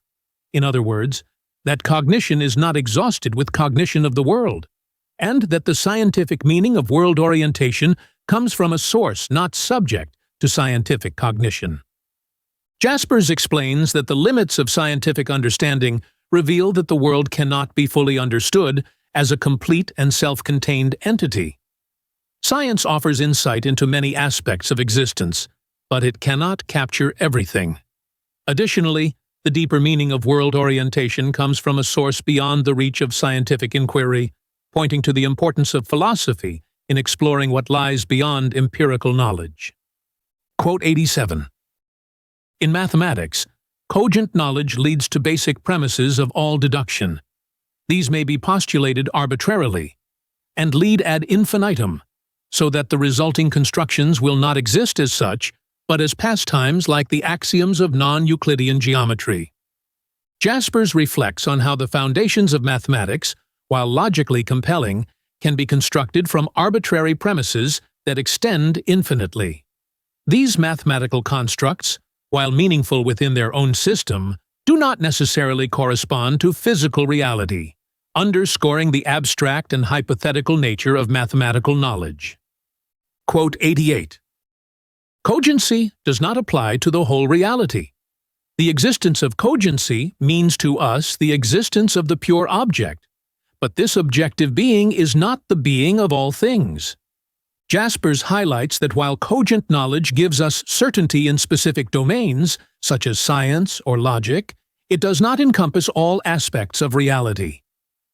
S1: In other words, that cognition is not exhausted with cognition of the world, and that the scientific meaning of world orientation comes from a source not subject to scientific cognition. Jaspers explains that the limits of scientific understanding reveal that the world cannot be fully understood as a complete and self-contained entity. Science offers insight into many aspects of existence, but it cannot capture everything. Additionally, the deeper meaning of world orientation comes from a source beyond the reach of scientific inquiry, pointing to the importance of philosophy in exploring what lies beyond empirical knowledge. Quote 87. In mathematics, cogent knowledge leads to basic premises of all deduction. These may be postulated arbitrarily, and lead ad infinitum, so that the resulting constructions will not exist as such, but as pastimes like the axioms of non-Euclidean geometry. Jaspers reflects on how the foundations of mathematics, while logically compelling, can be constructed from arbitrary premises that extend infinitely. These mathematical constructs, while meaningful within their own system, do not necessarily correspond to physical reality, underscoring the abstract and hypothetical nature of mathematical knowledge. Quote 88. Cogency does not apply to the whole reality. The existence of cogency means to us the existence of the pure object, but this objective being is not the being of all things. Jaspers highlights that while cogent knowledge gives us certainty in specific domains, such as science or logic, it does not encompass all aspects of reality.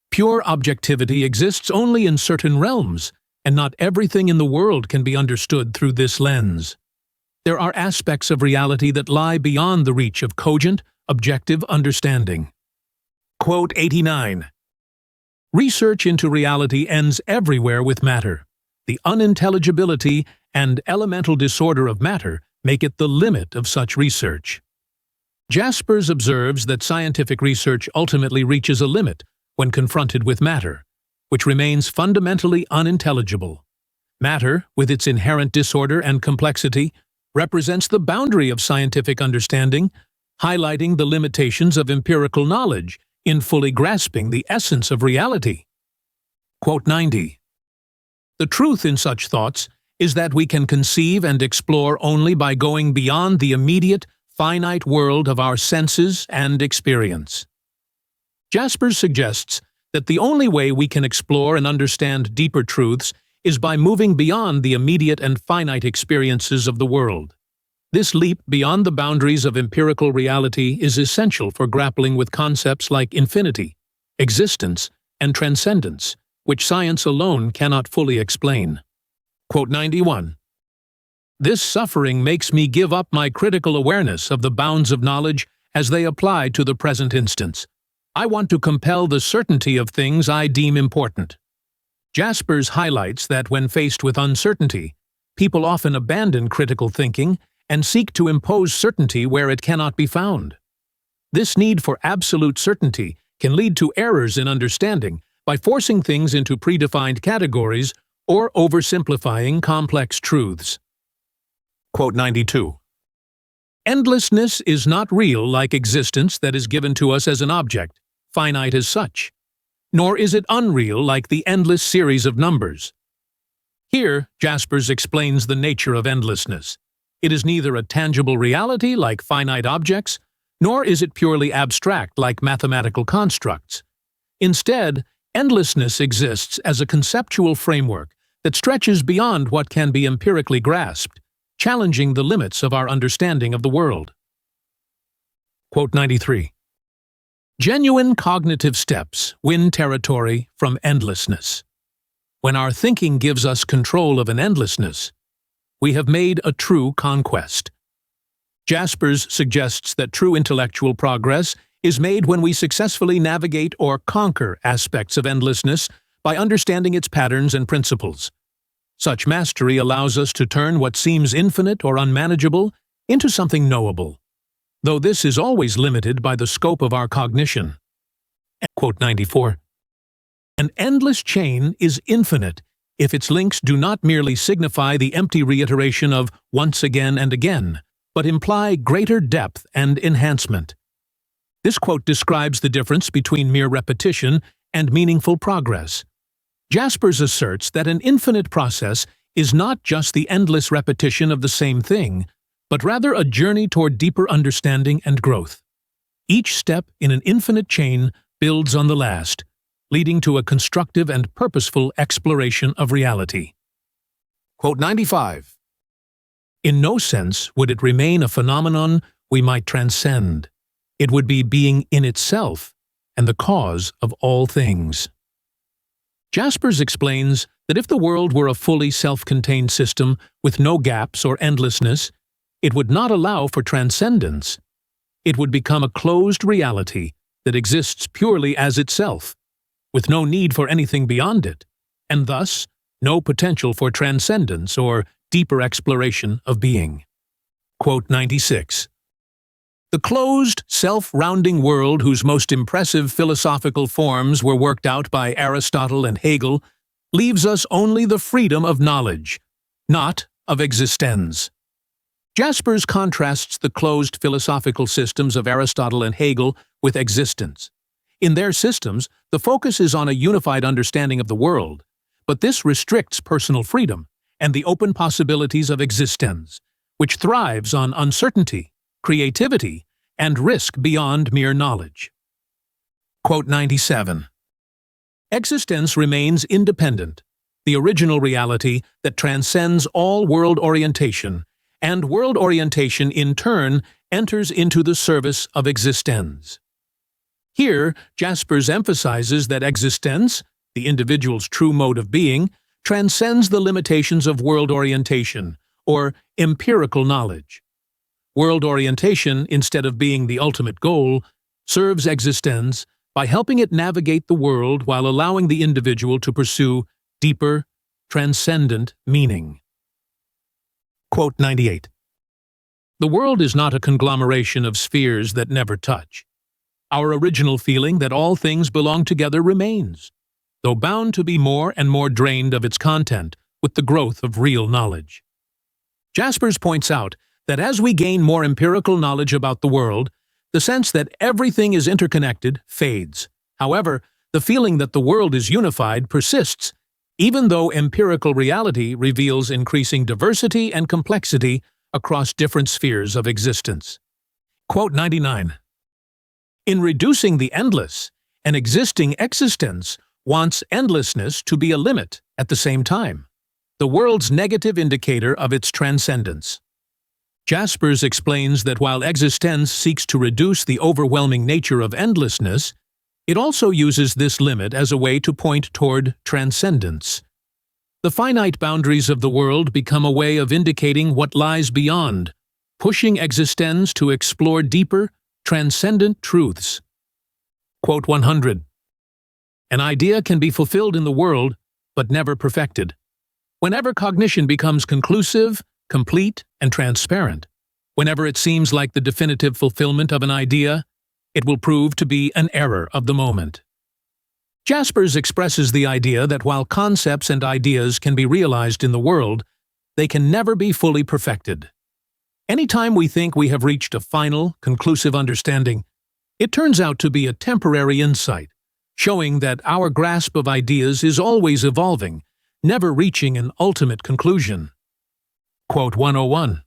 S1: Pure objectivity exists only in certain realms, and not everything in the world can be understood through this lens. There are aspects of reality that lie beyond the reach of cogent, objective understanding. Quote 89. Research into reality ends everywhere with matter. The unintelligibility and elemental disorder of matter make it the limit of such research. Jaspers observes that scientific research ultimately reaches a limit when confronted with matter, which remains fundamentally unintelligible. Matter, with its inherent disorder and complexity, represents the boundary of scientific understanding, highlighting the limitations of empirical knowledge in fully grasping the essence of reality. Quote 90. The truth in such thoughts is that we can conceive and explore only by going beyond the immediate, finite world of our senses and experience. Jaspers suggests that the only way we can explore and understand deeper truths is by moving beyond the immediate and finite experiences of the world. This leap beyond the boundaries of empirical reality is essential for grappling with concepts like infinity, existence, and transcendence, which science alone cannot fully explain. Quote 91. This suffering makes me give up my critical awareness of the bounds of knowledge as they apply to the present instance. I want to compel the certainty of things I deem important. Jaspers highlights that when faced with uncertainty, people often abandon critical thinking and seek to impose certainty where it cannot be found. This need for absolute certainty can lead to errors in understanding by forcing things into predefined categories or oversimplifying complex truths. Quote 92. Endlessness is not real like existence that is given to us as an object, finite as such, nor is it unreal like the endless series of numbers. Here, Jaspers explains the nature of endlessness. It is neither a tangible reality like finite objects, nor is it purely abstract like mathematical constructs. Instead, endlessness exists as a conceptual framework that stretches beyond what can be empirically grasped, challenging the limits of our understanding of the world. Quote 93. Genuine cognitive steps win territory from endlessness. When our thinking gives us control of an endlessness, we have made a true conquest. Jaspers suggests that true intellectual progress is made when we successfully navigate or conquer aspects of endlessness by understanding its patterns and principles. Such mastery allows us to turn what seems infinite or unmanageable into something knowable, though this is always limited by the scope of our cognition. Quote 94. An endless chain is infinite if its links do not merely signify the empty reiteration of once again and again, but imply greater depth and enhancement. This quote describes the difference between mere repetition and meaningful progress. Jaspers asserts that an infinite process is not just the endless repetition of the same thing, but rather a journey toward deeper understanding and growth. Each step in an infinite chain builds on the last, leading to a constructive and purposeful exploration of reality. Quote 95. In no sense would it remain a phenomenon we might transcend. It would be being in itself and the cause of all things. Jaspers explains that if the world were a fully self-contained system with no gaps or endlessness, it would not allow for transcendence. It would become a closed reality that exists purely as itself, with no need for anything beyond it, and thus no potential for transcendence or deeper exploration of being. Quote 96. The closed, self-rounding world whose most impressive philosophical forms were worked out by Aristotle and Hegel leaves us only the freedom of knowledge, not of existence. Jaspers contrasts the closed philosophical systems of Aristotle and Hegel with existence. In their systems, the focus is on a unified understanding of the world, but this restricts personal freedom and the open possibilities of existence, which thrives on uncertainty, creativity, and risk beyond mere knowledge. Quote 97. Existence remains independent, the original reality that transcends all world orientation, and world orientation in turn enters into the service of existence. Here, Jaspers emphasizes that existence, the individual's true mode of being, transcends the limitations of world orientation, or empirical knowledge. World orientation, instead of being the ultimate goal, serves existence by helping it navigate the world while allowing the individual to pursue deeper, transcendent meaning. Quote 98. The world is not a conglomeration of spheres that never touch. Our original feeling that all things belong together remains. though bound to be more and more drained of its content with the growth of real knowledge. Jaspers points out that as we gain more empirical knowledge about the world, the sense that everything is interconnected fades. However, the feeling that the world is unified persists, even though empirical reality reveals increasing diversity and complexity across different spheres of existence. Quote 99. In reducing the endless, an existing existence wants endlessness to be a limit at the same time, the world's negative indicator of its transcendence. Jaspers explains that while existence seeks to reduce the overwhelming nature of endlessness, it also uses this limit as a way to point toward transcendence. The finite boundaries of the world become a way of indicating what lies beyond, pushing existence to explore deeper, transcendent truths. Quote 100. An idea can be fulfilled in the world, but never perfected. Whenever cognition becomes conclusive, complete, and transparent, whenever it seems like the definitive fulfillment of an idea, it will prove to be an error of the moment. Jaspers expresses the idea that while concepts and ideas can be realized in the world, they can never be fully perfected. Anytime we think we have reached a final, conclusive understanding, it turns out to be a temporary insight, showing that our grasp of ideas is always evolving, never reaching an ultimate conclusion. Quote 101.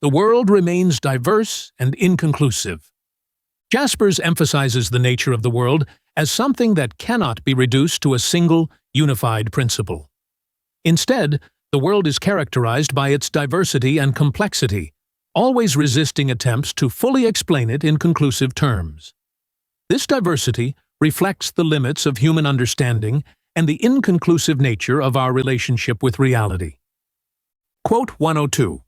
S1: The world remains diverse and inconclusive. Jaspers emphasizes the nature of the world as something that cannot be reduced to a single, unified principle. Instead, the world is characterized by its diversity and complexity, always resisting attempts to fully explain it in conclusive terms. This diversity reflects the limits of human understanding and the inconclusive nature of our relationship with reality. Quote 102.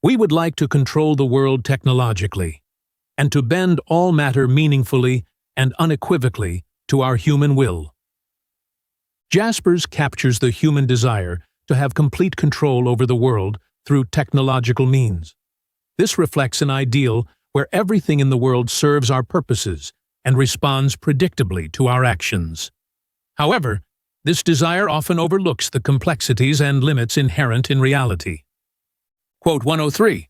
S1: We would like to control the world technologically, and to bend all matter meaningfully and unequivocally to our human will. Jaspers captures the human desire to have complete control over the world through technological means. This reflects an ideal where everything in the world serves our purposes and responds predictably to our actions. However, this desire often overlooks the complexities and limits inherent in reality. Quote 103.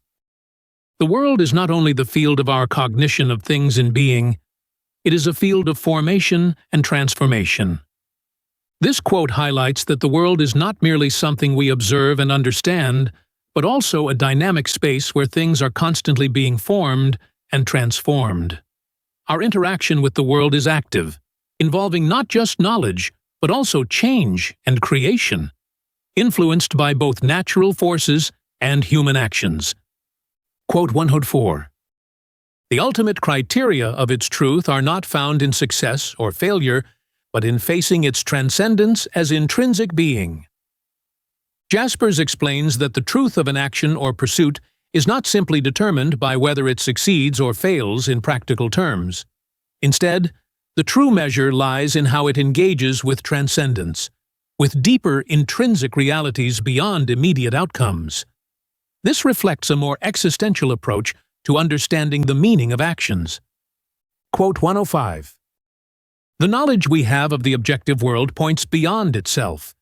S1: The world is not only the field of our cognition of things in being, it is a field of formation and transformation. This quote highlights that the world is not merely something we observe and understand, but also a dynamic space where things are constantly being formed and transformed. Our interaction with the world is active, involving not just knowledge, but also change and creation, influenced by both natural forces and human actions. Quote 104. The ultimate criteria of its truth are not found in success or failure, but in facing its transcendence as intrinsic being. Jaspers explains that the truth of an action or pursuit is not simply determined by whether it succeeds or fails in practical terms. Instead, the true measure lies in how it engages with transcendence, with deeper intrinsic realities beyond immediate outcomes. This reflects a more existential approach to understanding the meaning of actions. Quote 105. The knowledge we have of the objective world points beyond itself.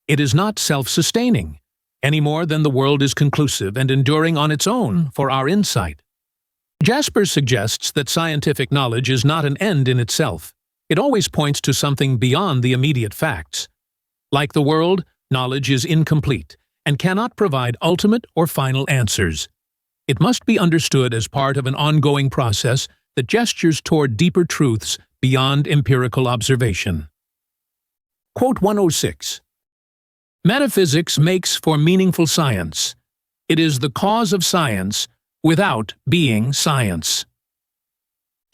S1: It is not self-sustaining, any more than the world is conclusive and enduring on its own for our insight. Jaspers suggests that scientific knowledge is not an end in itself. It always points to something beyond the immediate facts. Like the world, knowledge is incomplete and cannot provide ultimate or final answers. It must be understood as part of an ongoing process that gestures toward deeper truths beyond empirical observation. Quote 106. Metaphysics makes for meaningful science. It is the cause of science without being science.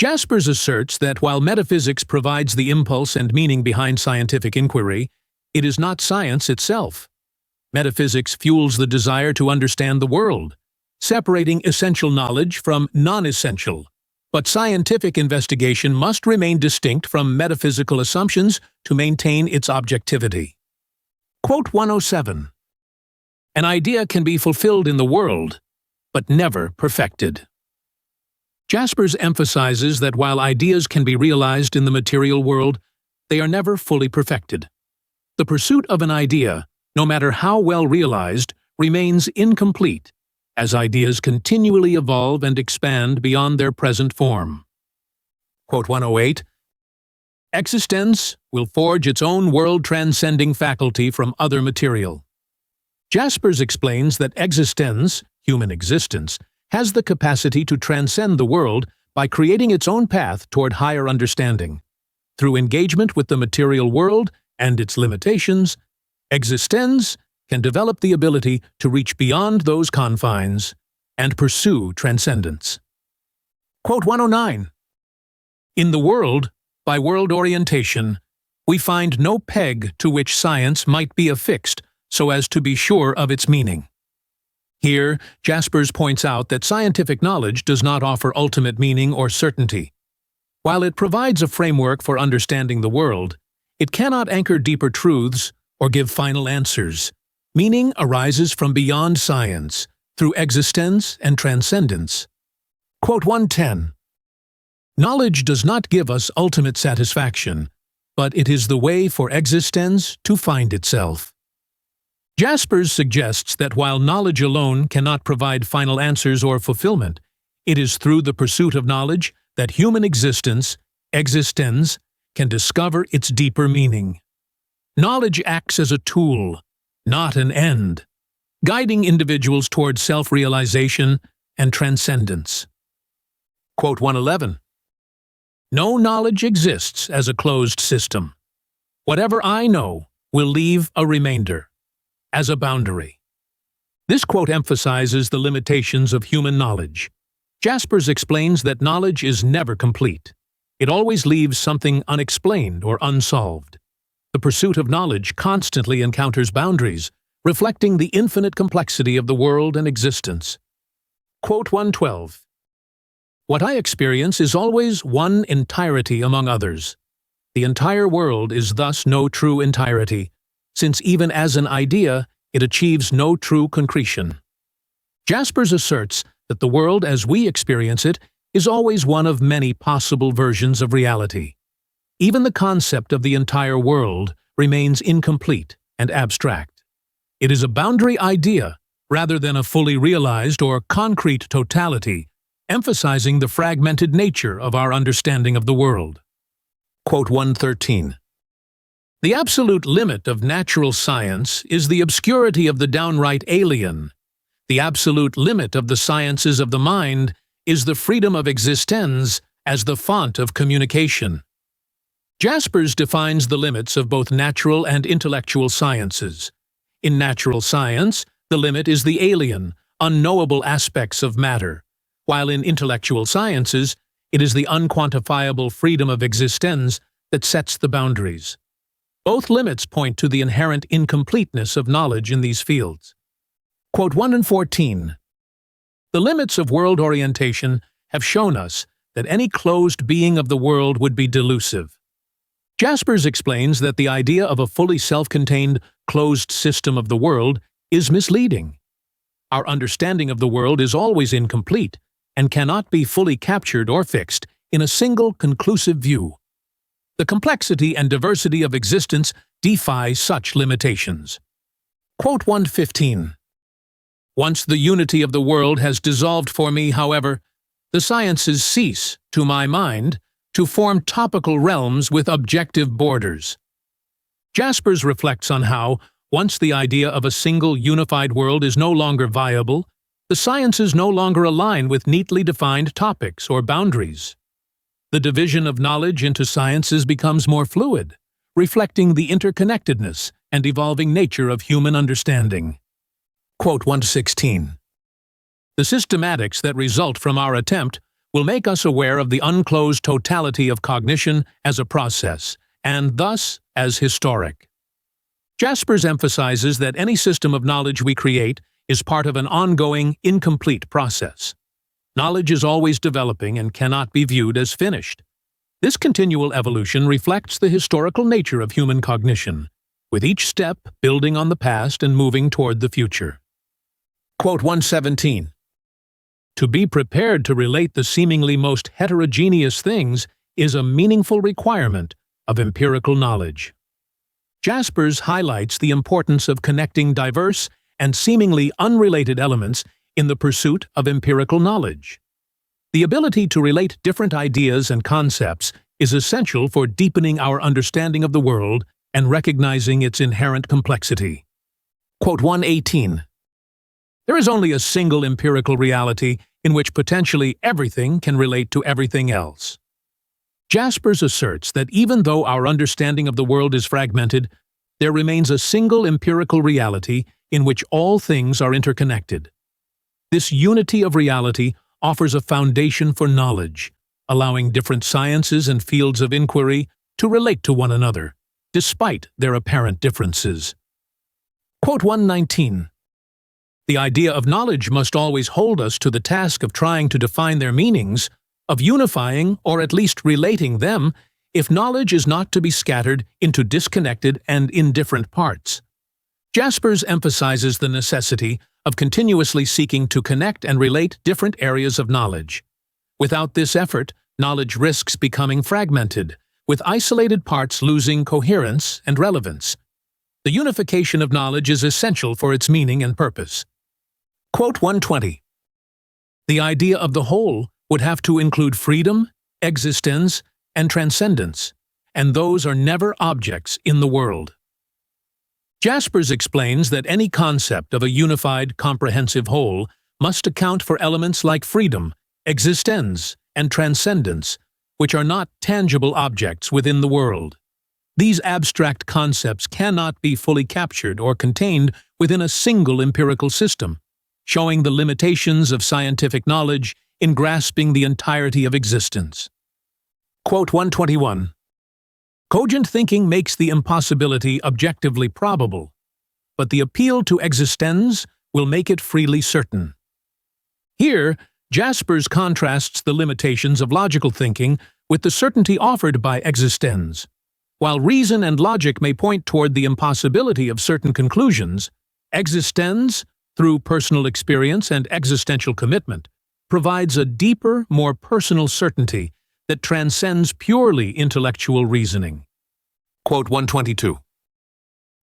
S1: Jaspers asserts that while metaphysics provides the impulse and meaning behind scientific inquiry, it is not science itself. Metaphysics fuels the desire to understand the world, separating essential knowledge from non-essential. But scientific investigation must remain distinct from metaphysical assumptions to maintain its objectivity. Quote 107. An idea can be fulfilled in the world, but never perfected. Jaspers emphasizes that while ideas can be realized in the material world, they are never fully perfected. The pursuit of an idea, no matter how well realized, remains incomplete, as ideas continually evolve and expand beyond their present form. Quote 108, "Existence will forge its own world-transcending faculty from other material." Jaspers explains that existence, human existence, has the capacity to transcend the world by creating its own path toward higher understanding. Through engagement with the material world and its limitations, existence can develop the ability to reach beyond those confines and pursue transcendence. Quote 109, "In the world, by world orientation, we find no peg to which science might be affixed so as to be sure of its meaning." Here, Jaspers points out that scientific knowledge does not offer ultimate meaning or certainty. While it provides a framework for understanding the world, it cannot anchor deeper truths or give final answers. Meaning arises from beyond science, through existence and transcendence. Quote 110, "Knowledge does not give us ultimate satisfaction, but it is the way for existence to find itself." Jaspers suggests that while knowledge alone cannot provide final answers or fulfillment, it is through the pursuit of knowledge that human existence, existence, can discover its deeper meaning. Knowledge acts as a tool, not an end, guiding individuals toward self-realization and transcendence. Quote 111, "No knowledge exists as a closed system. Whatever I know will leave a remainder, as a boundary." This quote emphasizes the limitations of human knowledge. Jaspers explains that knowledge is never complete. It always leaves something unexplained or unsolved. The pursuit of knowledge constantly encounters boundaries, reflecting the infinite complexity of the world and existence. Quote 112, "What I experience is always one entirety among others. The entire world is thus no true entirety, since even as an idea, it achieves no true concretion." Jaspers asserts that the world as we experience it is always one of many possible versions of reality. Even the concept of the entire world remains incomplete and abstract. It is a boundary idea rather than a fully realized or concrete totality, emphasizing the fragmented nature of our understanding of the world. Quote 113, "The absolute limit of natural science is the obscurity of the downright alien. The absolute limit of the sciences of the mind is the freedom of existence as the font of communication." Jaspers defines the limits of both natural and intellectual sciences. In natural science, the limit is the alien, unknowable aspects of matter, while in intellectual sciences, it is the unquantifiable freedom of existence that sets the boundaries. Both limits point to the inherent incompleteness of knowledge in these fields. Quote 114, "The limits of world orientation have shown us that any closed being of the world would be delusive." Jaspers explains that the idea of a fully self-contained, closed system of the world is misleading. Our understanding of the world is always incomplete and cannot be fully captured or fixed in a single conclusive view. The complexity and diversity of existence defy such limitations. Quote 115, "Once the unity of the world has dissolved for me, however, the sciences cease, to my mind, to form topical realms with objective borders." Jaspers reflects on how, once the idea of a single unified world is no longer viable, the sciences no longer align with neatly defined topics or boundaries. The division of knowledge into sciences becomes more fluid, reflecting the interconnectedness and evolving nature of human understanding. Quote 116, "The systematics that result from our attempt will make us aware of the unclosed totality of cognition as a process, and thus as historic." Jaspers emphasizes that any system of knowledge we create is part of an ongoing, incomplete process. Knowledge is always developing and cannot be viewed as finished. This continual evolution reflects the historical nature of human cognition, with each step building on the past and moving toward the future. Quote 117, "To be prepared to relate the seemingly most heterogeneous things is a meaningful requirement of empirical knowledge. Jaspers highlights the importance of connecting diverse and seemingly unrelated elements in the pursuit of empirical knowledge. The ability to relate different ideas and concepts is essential for deepening our understanding of the world and recognizing its inherent complexity. Quote 118. There is only a single empirical reality in which potentially everything can relate to everything else. Jaspers asserts that even though our understanding of the world is fragmented, there remains a single empirical reality in which all things are interconnected. This unity of reality offers a foundation for knowledge, allowing different sciences and fields of inquiry to relate to one another, despite their apparent differences. Quote 119. The idea of knowledge must always hold us to the task of trying to define their meanings, of unifying or at least relating them, if knowledge is not to be scattered into disconnected and indifferent parts. Jaspers emphasizes the necessity of continuously seeking to connect and relate different areas of knowledge. Without this effort, knowledge risks becoming fragmented, with isolated parts losing coherence and relevance. The unification of knowledge is essential for its meaning and purpose. Quote 120. The idea of the whole would have to include freedom, existence, and transcendence, and those are never objects in the world. Jaspers explains that any concept of a unified, comprehensive whole must account for elements like freedom, existence, and transcendence, which are not tangible objects within the world. These abstract concepts cannot be fully captured or contained within a single empirical system, showing the limitations of scientific knowledge in grasping the entirety of existence. Quote 121. Cogent thinking makes the impossibility objectively probable, but the appeal to existence will make it freely certain. Here, Jaspers contrasts the limitations of logical thinking with the certainty offered by existence. While reason and logic may point toward the impossibility of certain conclusions, existence, through personal experience and existential commitment, provides a deeper, more personal certainty that transcends purely intellectual reasoning. Quote 122.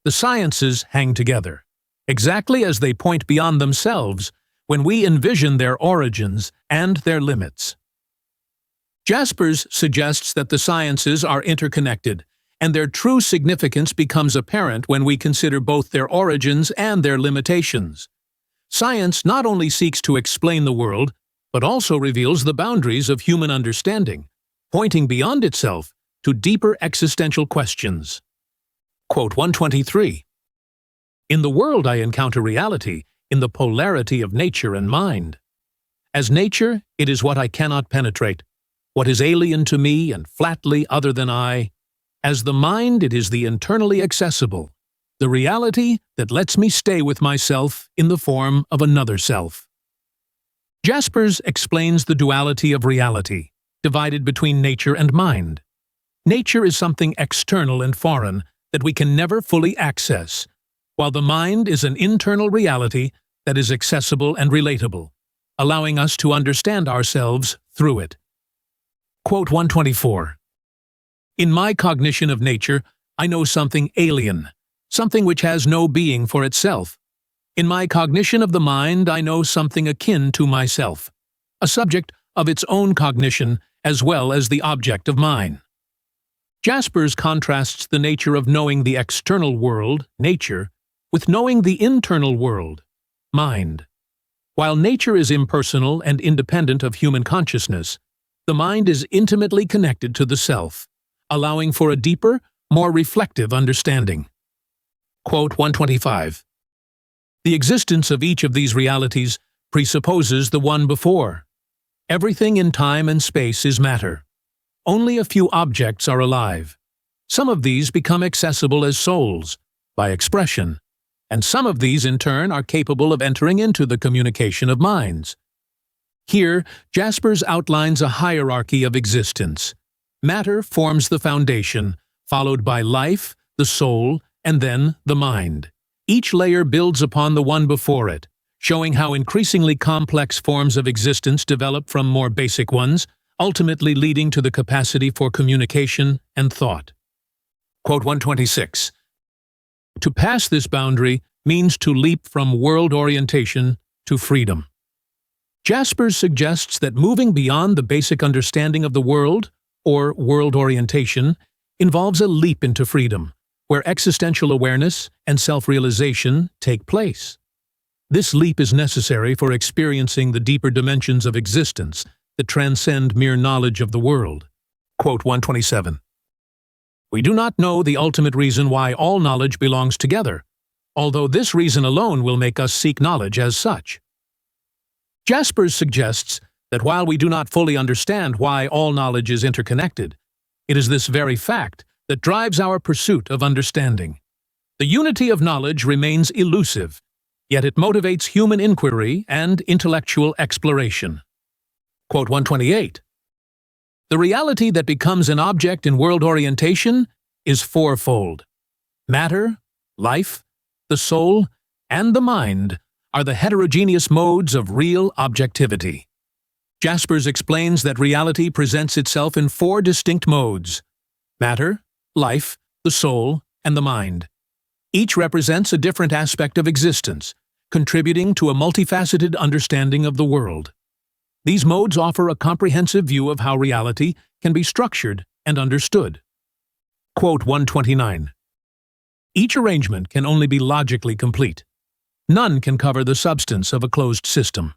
S1: The sciences hang together, exactly as they point beyond themselves when we envision their origins and their limits. Jaspers suggests that the sciences are interconnected, and their true significance becomes apparent when we consider both their origins and their limitations. Science not only seeks to explain the world, but also reveals the boundaries of human understanding, pointing beyond itself to deeper existential questions. Quote 123. In the world I encounter reality in the polarity of nature and mind. As nature, it is what I cannot penetrate, what is alien to me and flatly other than I. As the mind, it is the internally accessible, the reality that lets me stay with myself in the form of another self. Jaspers explains the duality of reality, divided between nature and mind. Nature is something external and foreign that we can never fully access, while the mind is an internal reality that is accessible and relatable, allowing us to understand ourselves through it. Quote 124. In my cognition of nature, I know something alien, something which has no being for itself. In my cognition of the mind, I know something akin to myself, a subject of its own cognition as well as the object of mine. Jaspers contrasts the nature of knowing the external world, nature, with knowing the internal world, mind. While nature is impersonal and independent of human consciousness, the mind is intimately connected to the self, allowing for a deeper, more reflective understanding. Quote 125. The existence of each of these realities presupposes the one before. Everything in time and space is matter. Only a few objects are alive. Some of these become accessible as souls, by expression, and some of these in turn are capable of entering into the communication of minds. Here, Jaspers outlines a hierarchy of existence. Matter forms the foundation, followed by life, the soul, and then the mind. Each layer builds upon the one before it, showing how increasingly complex forms of existence develop from more basic ones, ultimately leading to the capacity for communication and thought. Quote 126. To pass this boundary means to leap from world orientation to freedom. Jaspers suggests that moving beyond the basic understanding of the world, or world orientation, involves a leap into freedom, where existential awareness and self-realization take place. This leap is necessary for experiencing the deeper dimensions of existence that transcend mere knowledge of the world. Quote 127. We do not know the ultimate reason why all knowledge belongs together, although this reason alone will make us seek knowledge as such. Jaspers suggests that while we do not fully understand why all knowledge is interconnected, it is this very fact that drives our pursuit of understanding. The unity of knowledge remains elusive, yet it motivates human inquiry and intellectual exploration. Quote 128. The reality that becomes an object in world orientation is fourfold. Matter, life, the soul, and the mind are the heterogeneous modes of real objectivity. Jaspers explains that reality presents itself in four distinct modes: matter, life, the soul, and the mind. Each represents a different aspect of existence, contributing to a multifaceted understanding of the world. These modes offer a comprehensive view of how reality can be structured and understood. Quote 129. Each arrangement can only be logically complete. None can cover the substance of a closed system.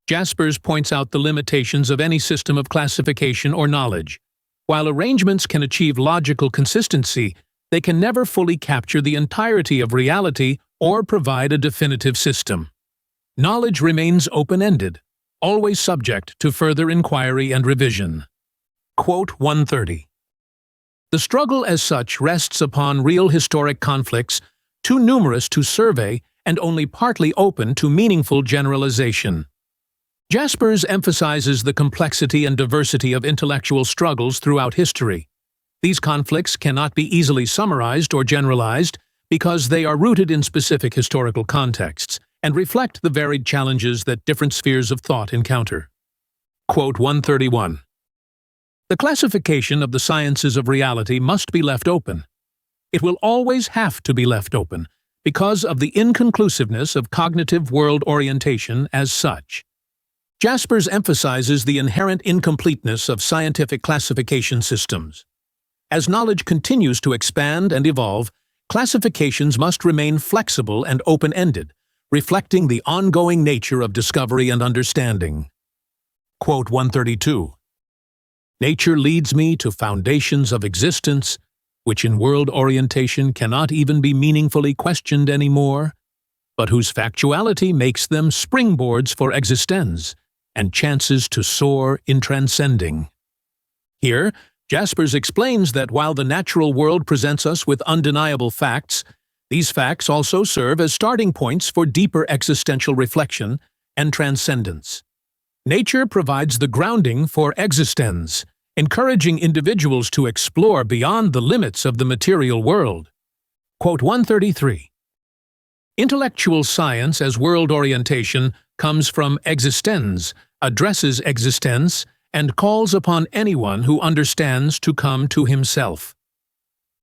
S1: Jaspers points out the limitations of any system of classification or knowledge. While arrangements can achieve logical consistency, they can never fully capture the entirety of reality or provide a definitive system. Knowledge remains open-ended, always subject to further inquiry and revision. Quote 130. The struggle as such rests upon real historic conflicts, too numerous to survey and only partly open to meaningful generalization. Jaspers emphasizes the complexity and diversity of intellectual struggles throughout history. These conflicts cannot be easily summarized or generalized because they are rooted in specific historical contexts and reflect the varied challenges that different spheres of thought encounter. Quote 131. The classification of the sciences of reality must be left open. It will always have to be left open because of the inconclusiveness of cognitive world orientation as such. Jaspers emphasizes the inherent incompleteness of scientific classification systems. As knowledge continues to expand and evolve, classifications must remain flexible and open-ended, reflecting the ongoing nature of discovery and understanding. Quote 132. Nature leads me to foundations of existence, which in world orientation cannot even be meaningfully questioned anymore, but whose factuality makes them springboards for existence and chances to soar in transcending. Here, Jaspers explains that while the natural world presents us with undeniable facts, these facts also serve as starting points for deeper existential reflection and transcendence. Nature provides the grounding for existence, encouraging individuals to explore beyond the limits of the material world. Quote 133. Intellectual science as world orientation comes from existence, addresses existence, and calls upon anyone who understands to come to himself.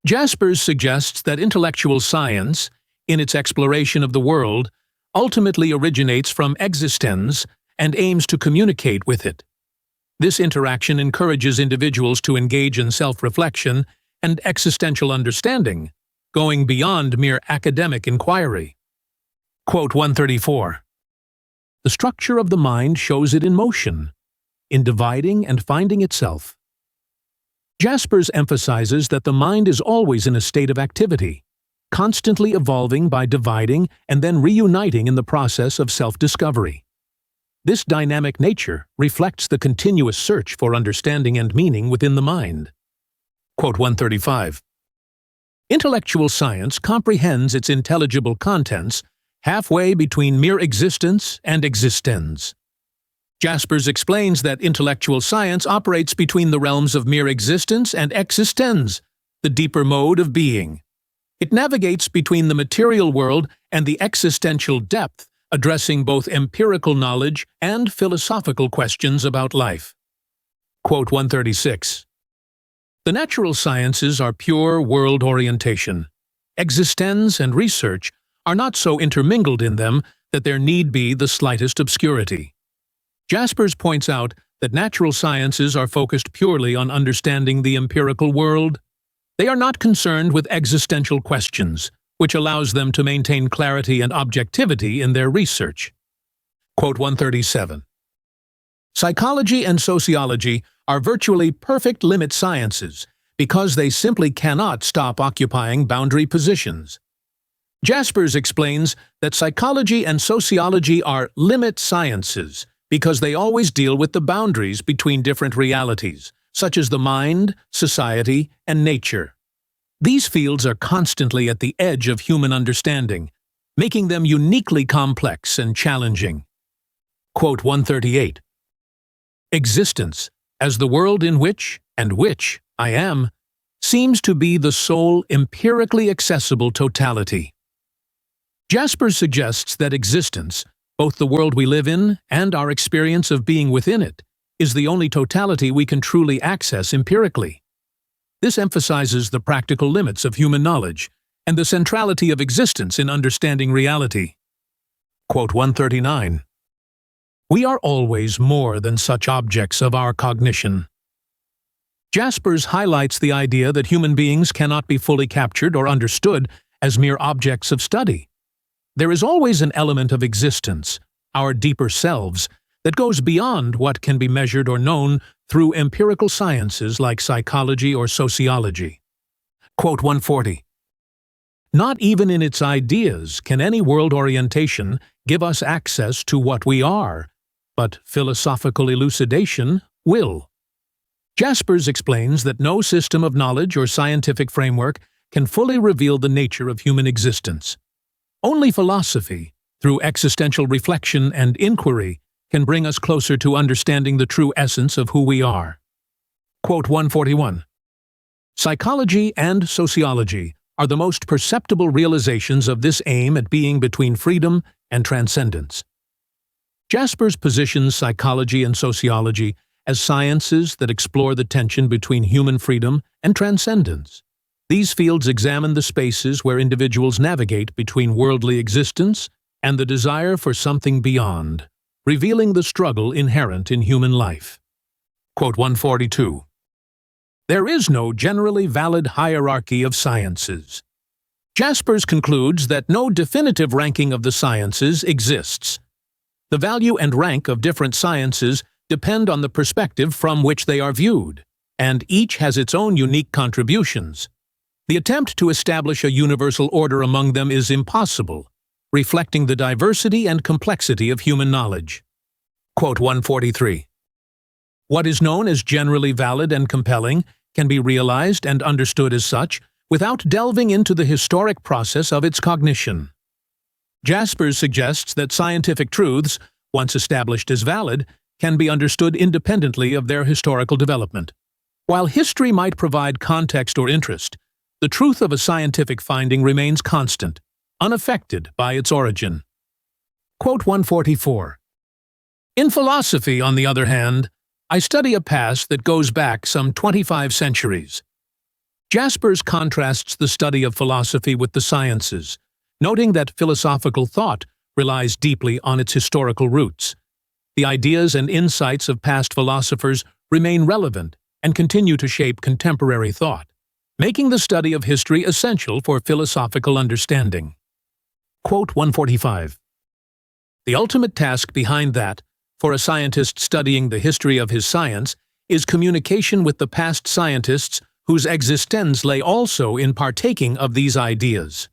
S1: Jaspers suggests that intellectual science, in its exploration of the world, ultimately originates from existence and aims to communicate with it. This interaction encourages individuals to engage in self-reflection and existential understanding, going beyond mere academic inquiry. Quote 134. The structure of the mind shows it in motion, in dividing and finding itself. Jaspers emphasizes that the mind is always in a state of activity, constantly evolving by dividing and then reuniting in the process of self-discovery. This dynamic nature reflects the continuous search for understanding and meaning within the mind. Quote 135. Intellectual science comprehends its intelligible contents halfway between mere existence and existence. Jaspers explains that intellectual science operates between the realms of mere existence and existence, the deeper mode of being. It navigates between the material world and the existential depth, addressing both empirical knowledge and philosophical questions about life. Quote 136. The natural sciences are pure world orientation. Existence and research are not so intermingled in them that there need be the slightest obscurity. Jaspers points out that natural sciences are focused purely on understanding the empirical world. They are not concerned with existential questions, which allows them to maintain clarity and objectivity in their research. Quote 137. Psychology and sociology are virtually perfect limit sciences because they simply cannot stop occupying boundary positions. Jaspers explains that psychology and sociology are limit sciences because they always deal with the boundaries between different realities, such as the mind, society, and nature. These fields are constantly at the edge of human understanding, making them uniquely complex and challenging. Quote 138. Existence, as the world in which I am, seems to be the sole empirically accessible totality. Jaspers suggests that existence, both the world we live in and our experience of being within it, is the only totality we can truly access empirically. This emphasizes the practical limits of human knowledge and the centrality of existence in understanding reality. Quote 139. We are always more than such objects of our cognition. Jaspers highlights the idea that human beings cannot be fully captured or understood as mere objects of study. There is always an element of existence, our deeper selves, that goes beyond what can be measured or known through empirical sciences like psychology or sociology. Quote 140. Not even in its ideas can any world orientation give us access to what we are, but philosophical elucidation will. Jaspers explains that no system of knowledge or scientific framework can fully reveal the nature of human existence. Only philosophy, through existential reflection and inquiry, can bring us closer to understanding the true essence of who we are. Quote 141. Psychology and sociology are the most perceptible realizations of this aim at being between freedom and transcendence. Jaspers positions psychology and sociology as sciences that explore the tension between human freedom and transcendence. These fields examine the spaces where individuals navigate between worldly existence and the desire for something beyond, revealing the struggle inherent in human life. Quote 142. There is no generally valid hierarchy of sciences. Jaspers concludes that no definitive ranking of the sciences exists. The value and rank of different sciences depend on the perspective from which they are viewed, and each has its own unique contributions. The attempt to establish a universal order among them is impossible, reflecting the diversity and complexity of human knowledge. Quote 143. What is known as generally valid and compelling can be realized and understood as such without delving into the historic process of its cognition. Jaspers suggests that scientific truths, once established as valid, can be understood independently of their historical development. While history might provide context or interest, the truth of a scientific finding remains constant, unaffected by its origin. Quote 144. In philosophy, on the other hand, I study a past that goes back some 25 centuries. Jaspers contrasts the study of philosophy with the sciences, noting that philosophical thought relies deeply on its historical roots. The ideas and insights of past philosophers remain relevant and continue to shape contemporary thought, making the study of history essential for philosophical understanding. Quote 145. The ultimate task behind that, for a scientist studying the history of his science, is communication with the past scientists whose existence lay also in partaking of these ideas.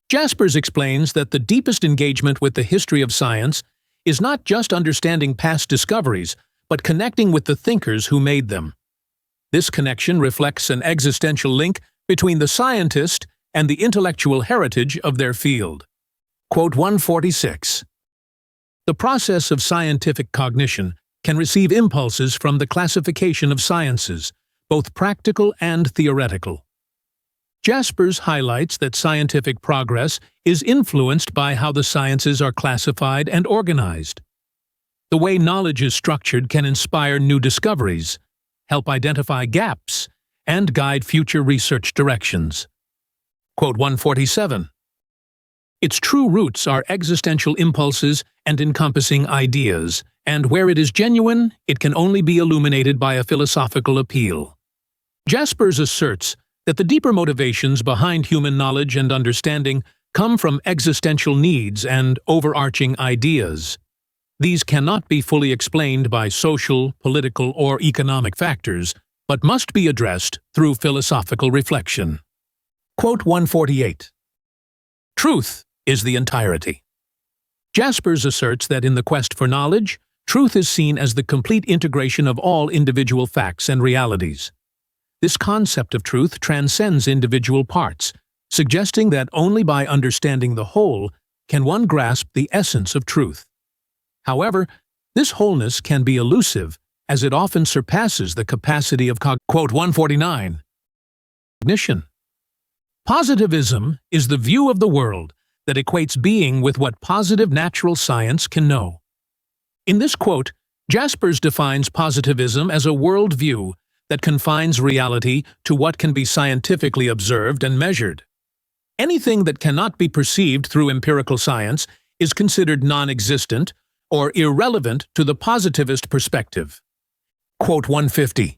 S1: Jaspers explains that the deepest engagement with the history of science is not just understanding past discoveries, but connecting with the thinkers who made them. This connection reflects an existential link between the scientist and the intellectual heritage of their field. Quote 146. The process of scientific cognition can receive impulses from the classification of sciences, both practical and theoretical. Jaspers highlights that scientific progress is influenced by how the sciences are classified and organized. The way knowledge is structured can inspire new discoveries, help identify gaps, and guide future research directions. Quote 147. Its true roots are existential impulses and encompassing ideas, and where it is genuine, it can only be illuminated by a philosophical appeal. Jaspers asserts that the deeper motivations behind human knowledge and understanding come from existential needs and overarching ideas. These cannot be fully explained by social, political, or economic factors, but must be addressed through philosophical reflection. Quote 148. Truth is the entirety. Jaspers asserts that in the quest for knowledge, truth is seen as the complete integration of all individual facts and realities. This concept of truth transcends individual parts, suggesting that only by understanding the whole can one grasp the essence of truth. However, this wholeness can be elusive, as it often surpasses the capacity of Quote 149. Cognition. Positivism is the view of the world that equates being with what positive natural science can know. In this quote, Jaspers defines positivism as a worldview that confines reality to what can be scientifically observed and measured. Anything that cannot be perceived through empirical science is considered non-existent or irrelevant to the positivist perspective. Quote 150.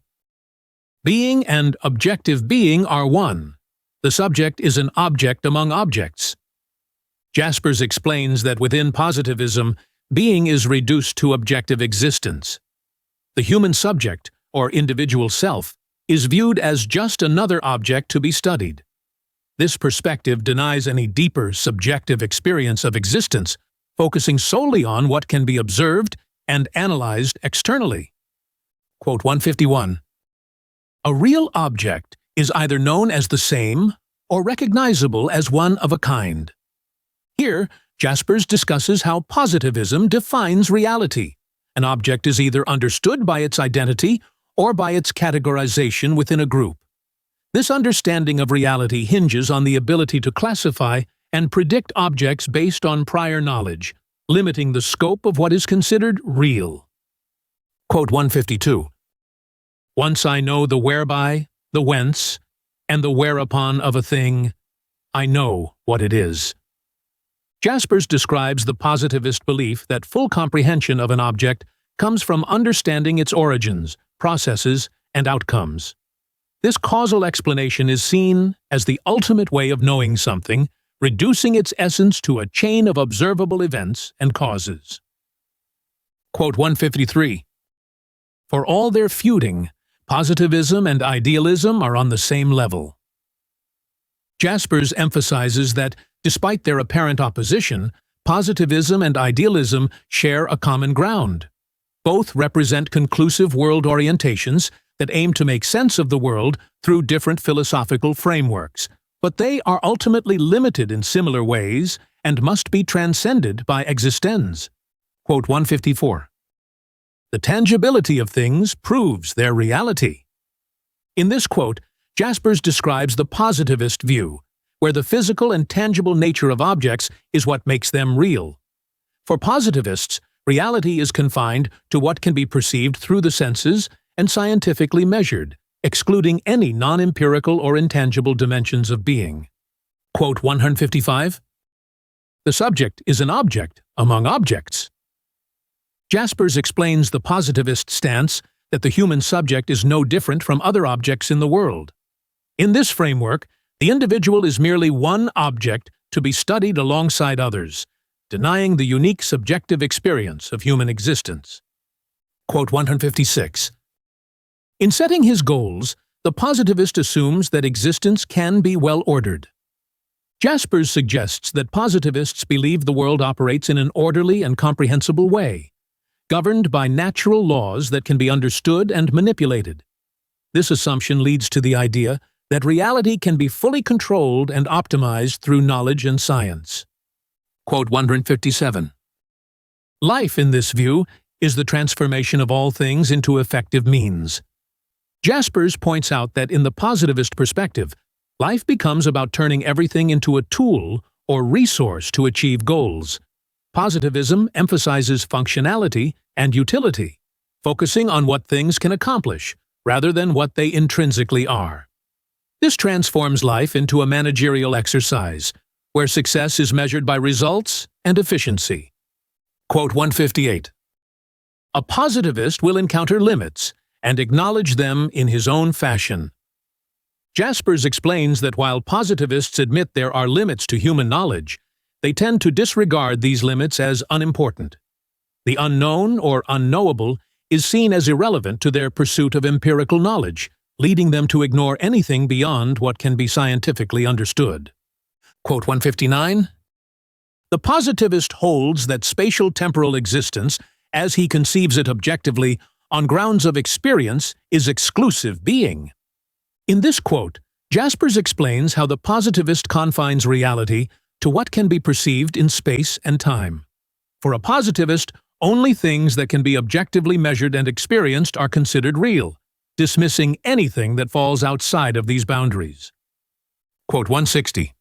S1: Being and objective being are one. The subject is an object among objects. Jaspers explains that within positivism, being is reduced to objective existence. The human subject, or individual self, is viewed as just another object to be studied. This perspective denies any deeper subjective experience of existence, focusing solely on what can be observed and analyzed externally. Quote 151. A real object is either known as the same or recognizable as one of a kind. Here, Jaspers discusses how positivism defines reality. An object is either understood by its identity or by its categorization within a group. This understanding of reality hinges on the ability to classify and predict objects based on prior knowledge, limiting the scope of what is considered real. Quote 152. Once I know the whereby, the whence, and the whereupon of a thing, I know what it is. Jaspers describes the positivist belief that full comprehension of an object comes from understanding its origins, processes, and outcomes. This causal explanation is seen as the ultimate way of knowing something, reducing its essence to a chain of observable events and causes. Quote 153. For all their feuding, positivism and idealism are on the same level. Jaspers emphasizes that, despite their apparent opposition, positivism and idealism share a common ground. Both represent conclusive world orientations that aim to make sense of the world through different philosophical frameworks, but they are ultimately limited in similar ways and must be transcended by existence. Quote 154. The tangibility of things proves their reality. In this quote, Jaspers describes the positivist view, where the physical and tangible nature of objects is what makes them real. For positivists, reality is confined to what can be perceived through the senses and scientifically measured, excluding any non-empirical or intangible dimensions of being. Quote 155. The subject is an object among objects. Jaspers explains the positivist stance that the human subject is no different from other objects in the world. In this framework, the individual is merely one object to be studied alongside others, denying the unique subjective experience of human existence. Quote 156. In setting his goals, the positivist assumes that existence can be well ordered. Jaspers suggests that positivists believe the world operates in an orderly and comprehensible way, governed by natural laws that can be understood and manipulated. This assumption leads to the idea that reality can be fully controlled and optimized through knowledge and science. Quote 157. Life, in this view, is the transformation of all things into effective means. Jaspers points out that in the positivist perspective, life becomes about turning everything into a tool or resource to achieve goals. Positivism emphasizes functionality and utility, focusing on what things can accomplish, rather than what they intrinsically are. This transforms life into a managerial exercise, where success is measured by results and efficiency. Quote 158. A positivist will encounter limits and acknowledge them in his own fashion. Jaspers explains that while positivists admit there are limits to human knowledge, they tend to disregard these limits as unimportant. The unknown or unknowable is seen as irrelevant to their pursuit of empirical knowledge, leading them to ignore anything beyond what can be scientifically understood. Quote 159. The positivist holds that spatial temporal existence, as he conceives it objectively, on grounds of experience, is exclusive being. In this quote, Jaspers explains how the positivist confines reality to what can be perceived in space and time. For a positivist, only things that can be objectively measured and experienced are considered real, dismissing anything that falls outside of these boundaries. Quote 160.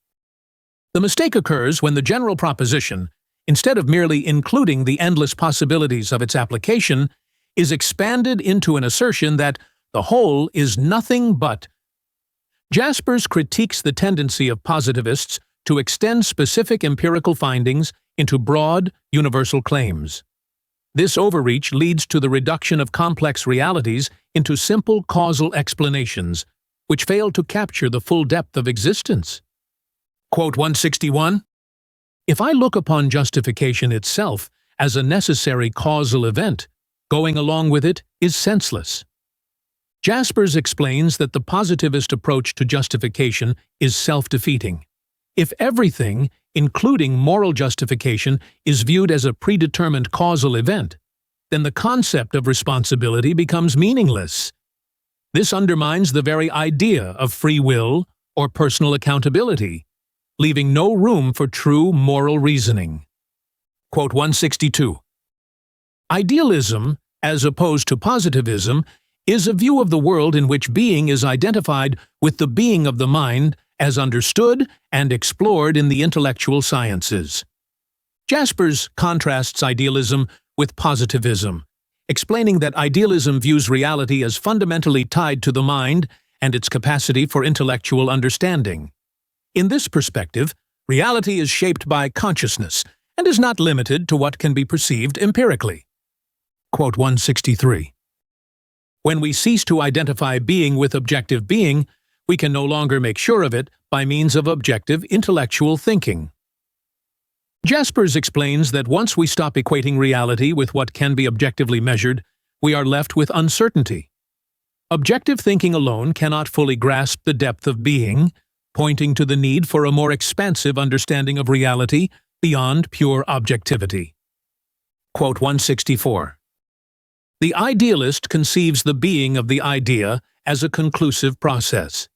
S1: The mistake occurs when the general proposition, instead of merely including the endless possibilities of its application, is expanded into an assertion that the whole is nothing but. Jaspers critiques the tendency of positivists to extend specific empirical findings into broad, universal claims. This overreach leads to the reduction of complex realities into simple causal explanations, which fail to capture the full depth of existence. Quote 161. If I look upon justification itself as a necessary causal event, going along with it is senseless. Jaspers explains that the positivist approach to justification is self-defeating. If everything, including moral justification, is viewed as a predetermined causal event, then the concept of responsibility becomes meaningless. This undermines the very idea of free will or personal accountability, leaving no room for true moral reasoning. Quote 162. Idealism, as opposed to positivism, is a view of the world in which being is identified with the being of the mind as understood and explored in the intellectual sciences. Jaspers contrasts idealism with positivism, explaining that idealism views reality as fundamentally tied to the mind and its capacity for intellectual understanding. In this perspective, reality is shaped by consciousness and is not limited to what can be perceived empirically. Quote 163. When we cease to identify being with objective being, we can no longer make sure of it by means of objective intellectual thinking. Jaspers explains that once we stop equating reality with what can be objectively measured, we are left with uncertainty. Objective thinking alone cannot fully grasp the depth of being, pointing to the need for a more expansive understanding of reality beyond pure objectivity. Quote 164. The idealist conceives the being of the idea as a conclusive process.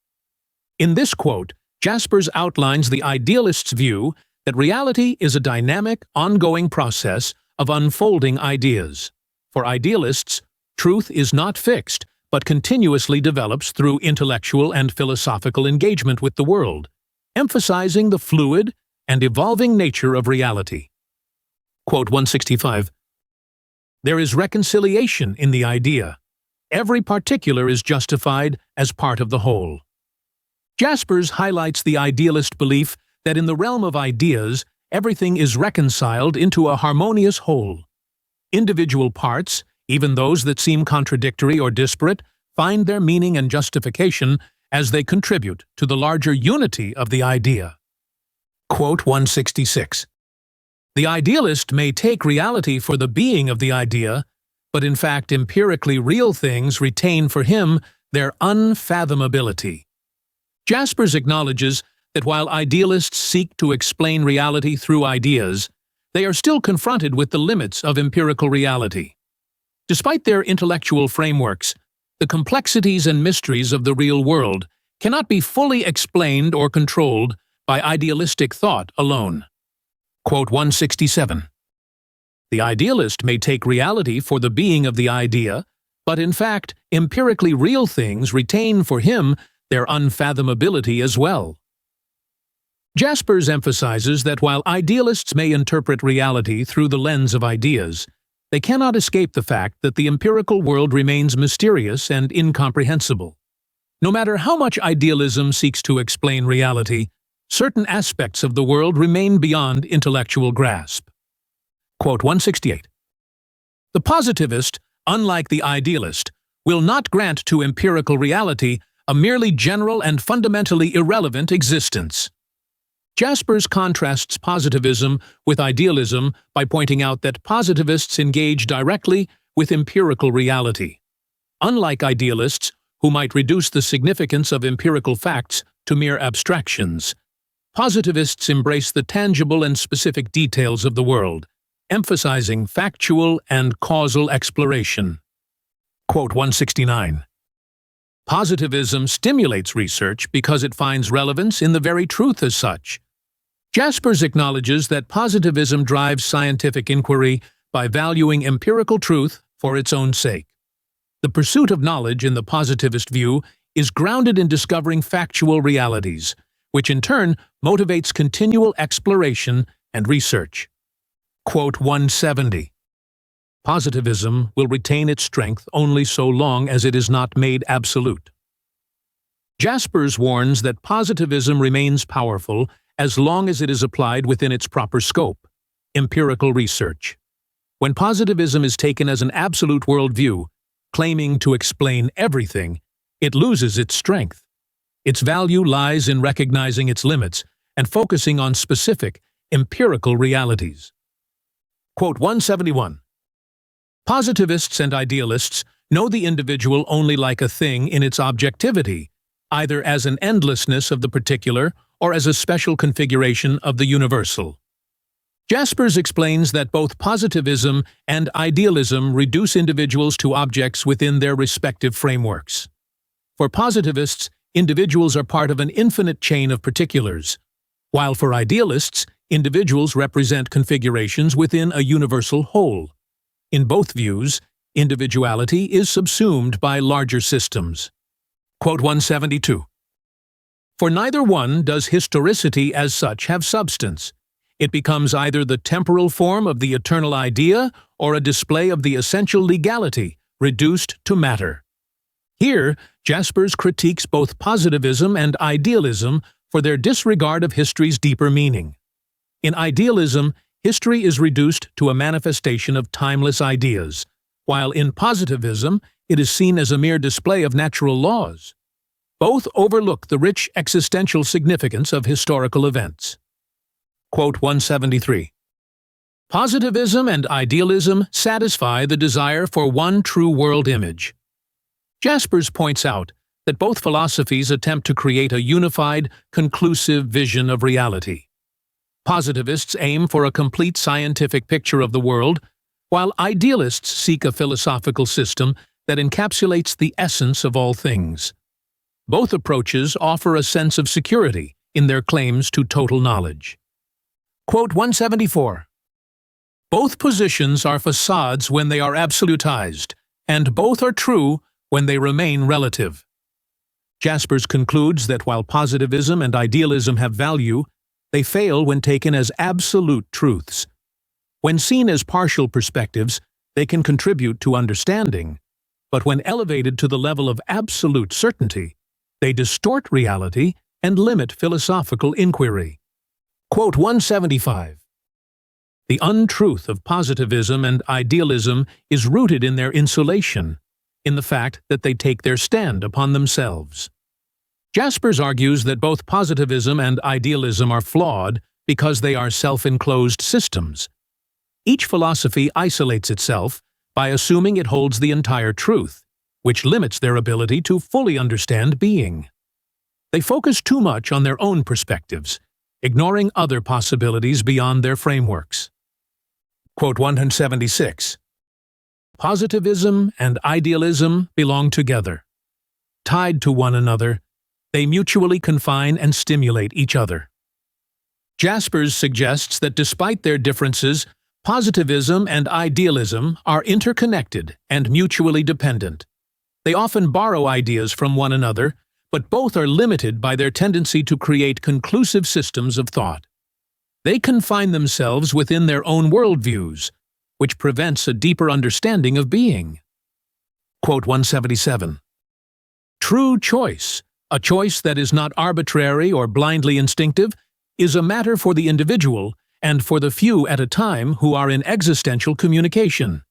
S1: In this quote, Jaspers outlines the idealist's view that reality is a dynamic, ongoing process of unfolding ideas. For idealists, truth is not fixed, but continuously develops through intellectual and philosophical engagement with the world, emphasizing the fluid and evolving nature of reality. Quote 165. There is reconciliation in the idea. Every particular is justified as part of the whole. Jaspers highlights the idealist belief that in the realm of ideas, everything is reconciled into a harmonious whole. Individual parts, even those that seem contradictory or disparate, find their meaning and justification as they contribute to the larger unity of the idea. Quote 166. The idealist may take reality for the being of the idea, but in fact empirically real things retain for him their unfathomability. Jaspers acknowledges that while idealists seek to explain reality through ideas, they are still confronted with the limits of empirical reality. Despite their intellectual frameworks, the complexities and mysteries of the real world cannot be fully explained or controlled by idealistic thought alone. Quote 167. The idealist may take reality for the being of the idea, but in fact, empirically real things retain for him their unfathomability as well. Jaspers emphasizes that while idealists may interpret reality through the lens of ideas, they cannot escape the fact that the empirical world remains mysterious and incomprehensible. No matter how much idealism seeks to explain reality, certain aspects of the world remain beyond intellectual grasp. Quote 168. The positivist, unlike the idealist, will not grant to empirical reality a merely general and fundamentally irrelevant existence. Jaspers contrasts positivism with idealism by pointing out that positivists engage directly with empirical reality. Unlike idealists, who might reduce the significance of empirical facts to mere abstractions, positivists embrace the tangible and specific details of the world, emphasizing factual and causal exploration. Quote 169. Positivism stimulates research because it finds relevance in the very truth as such. Jaspers acknowledges that positivism drives scientific inquiry by valuing empirical truth for its own sake. The pursuit of knowledge in the positivist view is grounded in discovering factual realities, which in turn motivates continual exploration and research. Quote 170. Positivism will retain its strength only so long as it is not made absolute. Jaspers warns that positivism remains powerful as long as it is applied within its proper scope, empirical research. When positivism is taken as an absolute worldview, claiming to explain everything, it loses its strength. Its value lies in recognizing its limits and focusing on specific, empirical realities. Quote 171. Positivists and idealists know the individual only like a thing in its objectivity, either as an endlessness of the particular or as a special configuration of the universal. Jaspers explains that both positivism and idealism reduce individuals to objects within their respective frameworks. For positivists, individuals are part of an infinite chain of particulars, while for idealists, individuals represent configurations within a universal whole. In both views, individuality is subsumed by larger systems. Quote 172. For neither one does historicity as such have substance. It becomes either the temporal form of the eternal idea or a display of the essential legality, reduced to matter. Here, Jaspers critiques both positivism and idealism for their disregard of history's deeper meaning. In idealism, history is reduced to a manifestation of timeless ideas, while in positivism, it is seen as a mere display of natural laws. Both overlook the rich existential significance of historical events. Quote 173. Positivism and idealism satisfy the desire for one true world image. Jaspers points out that both philosophies attempt to create a unified, conclusive vision of reality. Positivists aim for a complete scientific picture of the world, while idealists seek a philosophical system that encapsulates the essence of all things. Both approaches offer a sense of security in their claims to total knowledge. Quote 174. Both positions are facades when they are absolutized, and both are true when they remain relative. Jaspers concludes that while positivism and idealism have value, they fail when taken as absolute truths. When seen as partial perspectives, they can contribute to understanding, but when elevated to the level of absolute certainty, they distort reality and limit philosophical inquiry. Quote 175. The untruth of positivism and idealism is rooted in their insulation, in the fact that they take their stand upon themselves. Jaspers argues that both positivism and idealism are flawed because they are self-enclosed systems. Each philosophy isolates itself by assuming it holds the entire truth, which limits their ability to fully understand being. They focus too much on their own perspectives, ignoring other possibilities beyond their frameworks. Quote 176. Positivism and idealism belong together. Tied to one another, they mutually confine and stimulate each other. Jaspers suggests that despite their differences, positivism and idealism are interconnected and mutually dependent. They often borrow ideas from one another, but both are limited by their tendency to create conclusive systems of thought. They confine themselves within their own worldviews, which prevents a deeper understanding of being. Quote 177. True choice, a choice that is not arbitrary or blindly instinctive, is a matter for the individual and for the few at a time who are in existential communication.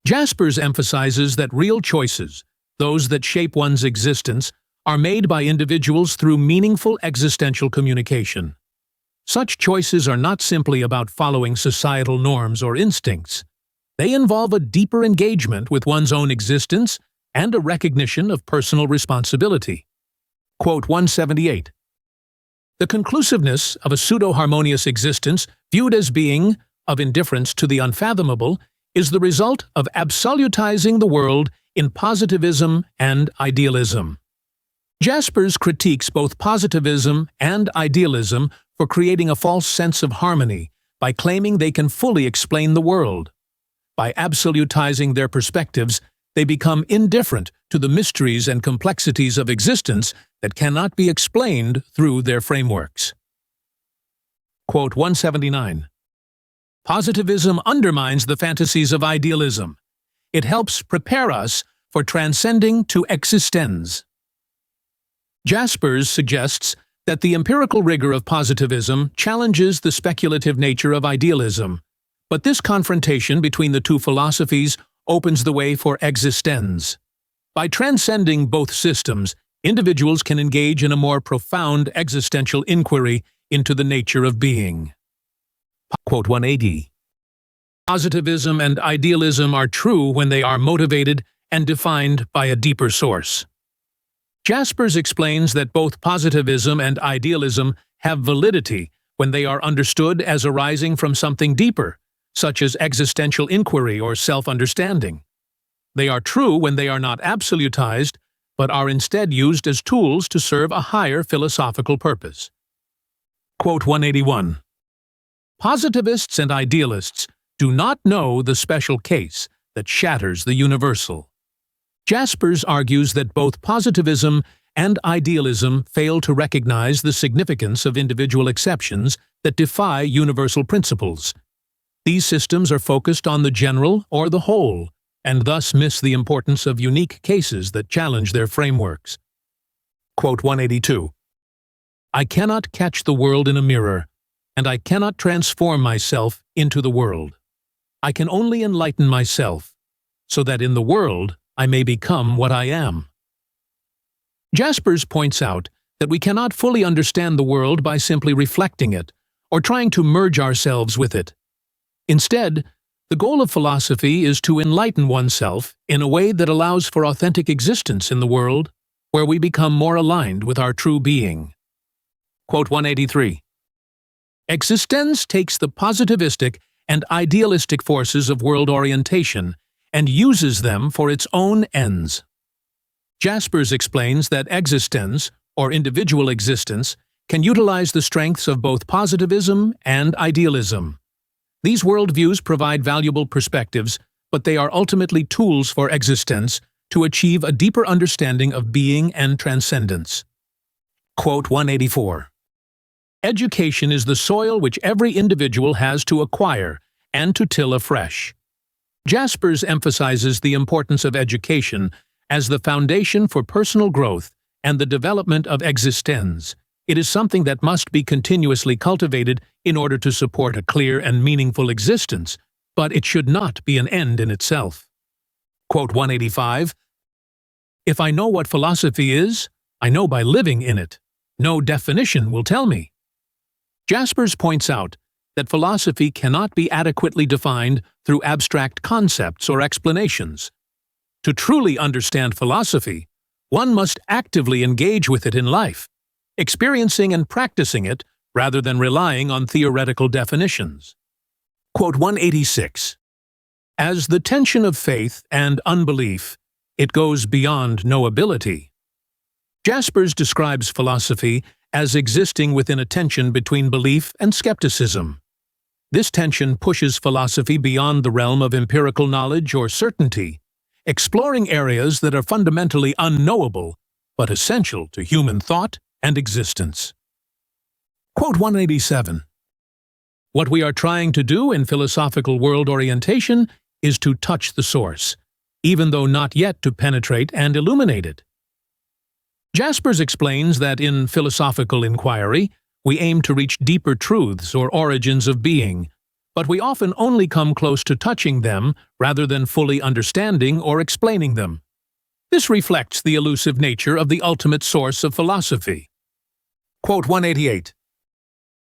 S1: Jaspers emphasizes that real choices, those that shape one's existence, are made by individuals through meaningful existential communication. Such choices are not simply about following societal norms or instincts. They involve a deeper engagement with one's own existence and a recognition of personal responsibility. Quote 178. The conclusiveness of a pseudo-harmonious existence, viewed as being of indifference to the unfathomable, is the result of absolutizing the world in positivism and idealism. Jaspers critiques both positivism and idealism for creating a false sense of harmony by claiming they can fully explain the world. By absolutizing their perspectives, they become indifferent to the mysteries and complexities of existence that cannot be explained through their frameworks. Quote 179. Positivism undermines the fantasies of idealism. It helps prepare us for transcending to existence. Jaspers suggests that the empirical rigor of positivism challenges the speculative nature of idealism, but this confrontation between the two philosophies opens the way for existence. By transcending both systems, individuals can engage in a more profound existential inquiry into the nature of being. Quote 180. Positivism and idealism are true when they are motivated and defined by a deeper source. Jaspers explains that both positivism and idealism have validity when they are understood as arising from something deeper, such as existential inquiry or self-understanding. They are true when they are not absolutized, but are instead used as tools to serve a higher philosophical purpose. Quote 181. Positivists and idealists do not know the special case that shatters the universal. Jaspers argues that both positivism and idealism fail to recognize the significance of individual exceptions that defy universal principles. These systems are focused on the general or the whole, and thus miss the importance of unique cases that challenge their frameworks. Quote 182. I cannot catch the world in a mirror, and I cannot transform myself into the world. I can only enlighten myself, so that in the world I may become what I am. Jaspers points out that we cannot fully understand the world by simply reflecting it, or trying to merge ourselves with it. Instead, the goal of philosophy is to enlighten oneself in a way that allows for authentic existence in the world, where we become more aligned with our true being. Quote 183. Existence takes the positivistic and idealistic forces of world orientation and uses them for its own ends. Jaspers explains that existence, or individual existence, can utilize the strengths of both positivism and idealism. These worldviews provide valuable perspectives, but they are ultimately tools for existence to achieve a deeper understanding of being and transcendence. Quote 184. Education is the soil which every individual has to acquire and to till afresh. Jaspers emphasizes the importance of education as the foundation for personal growth and the development of existence. It is something that must be continuously cultivated in order to support a clear and meaningful existence, but it should not be an end in itself. Quote 185. If I know what philosophy is, I know by living in it. No definition will tell me. Jaspers points out that philosophy cannot be adequately defined through abstract concepts or explanations. To truly understand philosophy, one must actively engage with it in life, experiencing and practicing it rather than relying on theoretical definitions. Quote 186. As the tension of faith and unbelief, it goes beyond knowability. Jaspers describes philosophy as existing within a tension between belief and skepticism. This tension pushes philosophy beyond the realm of empirical knowledge or certainty, exploring areas that are fundamentally unknowable but essential to human thought and existence. Quote 187. What we are trying to do in philosophical world orientation is to touch the source, even though not yet to penetrate and illuminate it. Jaspers explains that in philosophical inquiry, we aim to reach deeper truths or origins of being, but we often only come close to touching them rather than fully understanding or explaining them. This reflects the elusive nature of the ultimate source of philosophy. Quote 188.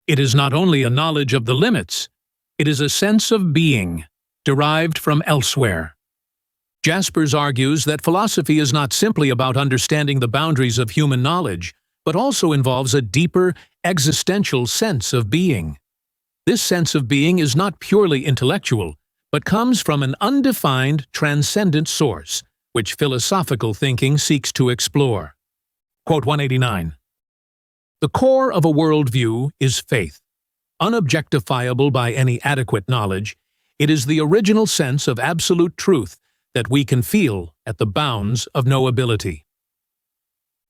S1: It is not only a knowledge of the limits, it is a sense of being, derived from elsewhere. Jaspers argues that philosophy is not simply about understanding the boundaries of human knowledge, but also involves a deeper, existential sense of being. This sense of being is not purely intellectual, but comes from an undefined, transcendent source, which philosophical thinking seeks to explore. Quote 189. The core of a worldview is faith. Unobjectifiable by any adequate knowledge, it is the original sense of absolute truth that we can feel at the bounds of knowability.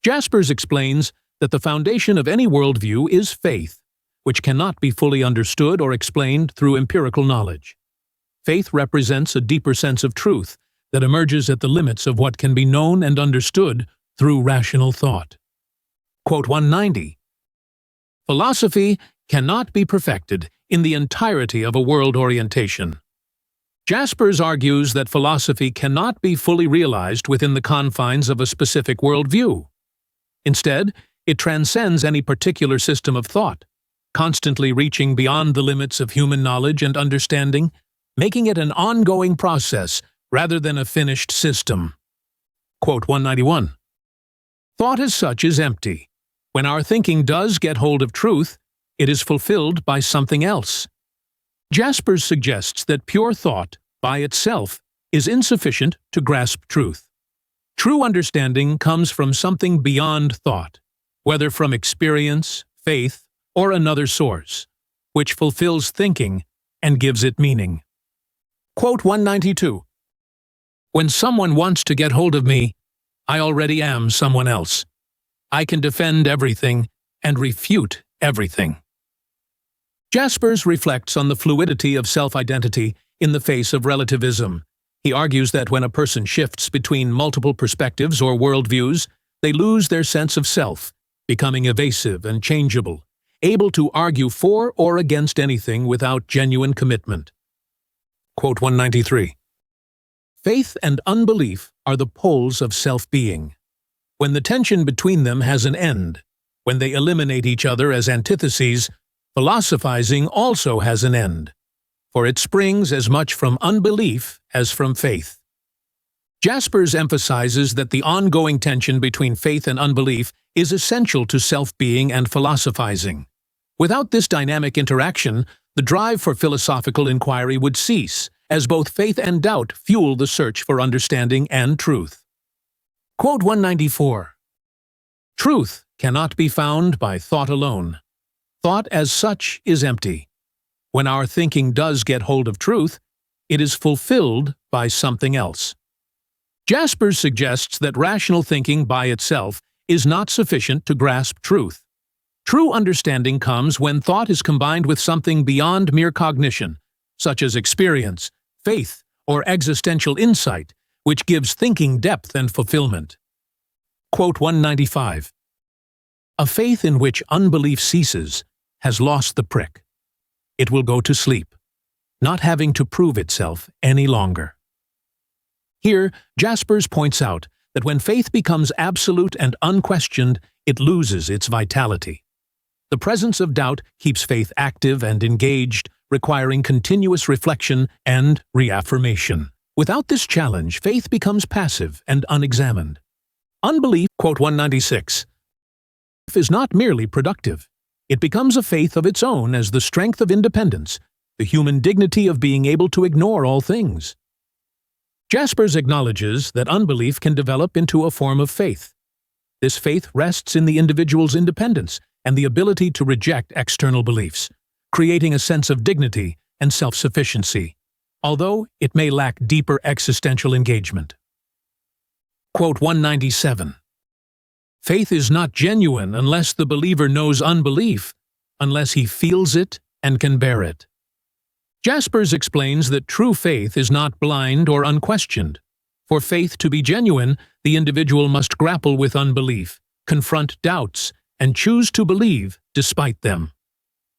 S1: Jaspers explains that the foundation of any worldview is faith, which cannot be fully understood or explained through empirical knowledge. Faith represents a deeper sense of truth that emerges at the limits of what can be known and understood through rational thought. Quote 190. Philosophy cannot be perfected in the entirety of a world orientation. Jaspers argues that philosophy cannot be fully realized within the confines of a specific worldview. Instead, it transcends any particular system of thought, constantly reaching beyond the limits of human knowledge and understanding, making it an ongoing process rather than a finished system. Quote 191. Thought as such is empty. When our thinking does get hold of truth, it is fulfilled by something else. Jaspers suggests that pure thought, by itself, is insufficient to grasp truth. True understanding comes from something beyond thought, whether from experience, faith, or another source, which fulfills thinking and gives it meaning. Quote 192. When someone wants to get hold of me, I already am someone else. I can defend everything and refute everything. Jaspers reflects on the fluidity of self-identity in the face of relativism. He argues that when a person shifts between multiple perspectives or worldviews, they lose their sense of self, becoming evasive and changeable, able to argue for or against anything without genuine commitment. Quote 193. Faith and unbelief are the poles of self-being. When the tension between them has an end, when they eliminate each other as antitheses, philosophizing also has an end, for it springs as much from unbelief as from faith. Jaspers emphasizes that the ongoing tension between faith and unbelief is essential to self-being and philosophizing. Without this dynamic interaction, the drive for philosophical inquiry would cease, as both faith and doubt fuel the search for understanding and truth. Quote 194. Truth cannot be found by thought alone. Thought as such is empty. When our thinking does get hold of truth, it is fulfilled by something else. Jaspers suggests that rational thinking by itself is not sufficient to grasp truth. True understanding comes when thought is combined with something beyond mere cognition, such as experience, faith, or existential insight, which gives thinking depth and fulfillment. Quote 195. A faith in which unbelief ceases has lost the prick. It will go to sleep, not having to prove itself any longer. Here, Jaspers points out that when faith becomes absolute and unquestioned, it loses its vitality. The presence of doubt keeps faith active and engaged, requiring continuous reflection and reaffirmation. Without this challenge, faith becomes passive and unexamined. Unbelief, quote 196, is not merely productive. It becomes a faith of its own as the strength of independence, the human dignity of being able to ignore all things. Jaspers acknowledges that unbelief can develop into a form of faith. This faith rests in the individual's independence and the ability to reject external beliefs, creating a sense of dignity and self-sufficiency, although it may lack deeper existential engagement. Quote 197. Faith is not genuine unless the believer knows unbelief, unless he feels it and can bear it. Jaspers explains that true faith is not blind or unquestioned. For faith to be genuine, the individual must grapple with unbelief, confront doubts, and choose to believe despite them.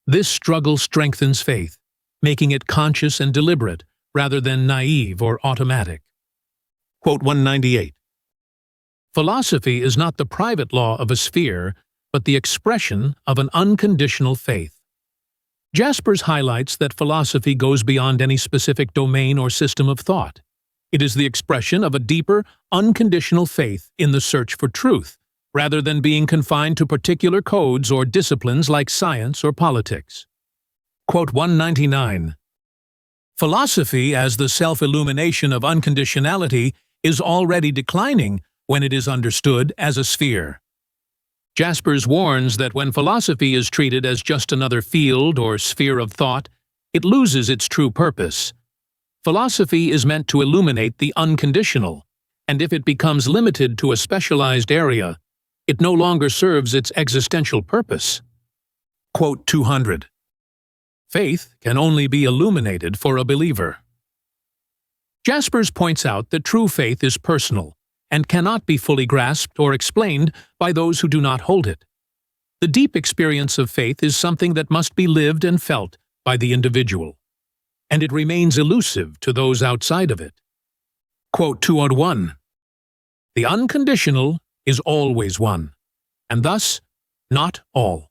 S1: This struggle strengthens faith, making it conscious and deliberate rather than naive or automatic. Quote 198. Philosophy is not the private law of a sphere, but the expression of an unconditional faith. Jaspers highlights that philosophy goes beyond any specific domain or system of thought. It is the expression of a deeper, unconditional faith in the search for truth, rather than being confined to particular codes or disciplines like science or politics. Quote 199. Philosophy, as the self-illumination of unconditionality, is already declining when it is understood as a sphere. Jaspers warns that when philosophy is treated as just another field or sphere of thought, it loses its true purpose. Philosophy is meant to illuminate the unconditional, and if it becomes limited to a specialized area, it no longer serves its existential purpose. Quote 200. Faith can only be illuminated for a believer. Jaspers points out that true faith is personal and cannot be fully grasped or explained by those who do not hold it. The deep experience of faith is something that must be lived and felt by the individual, and it remains elusive to those outside of it. Quote 201. The unconditional is always one, and thus not all.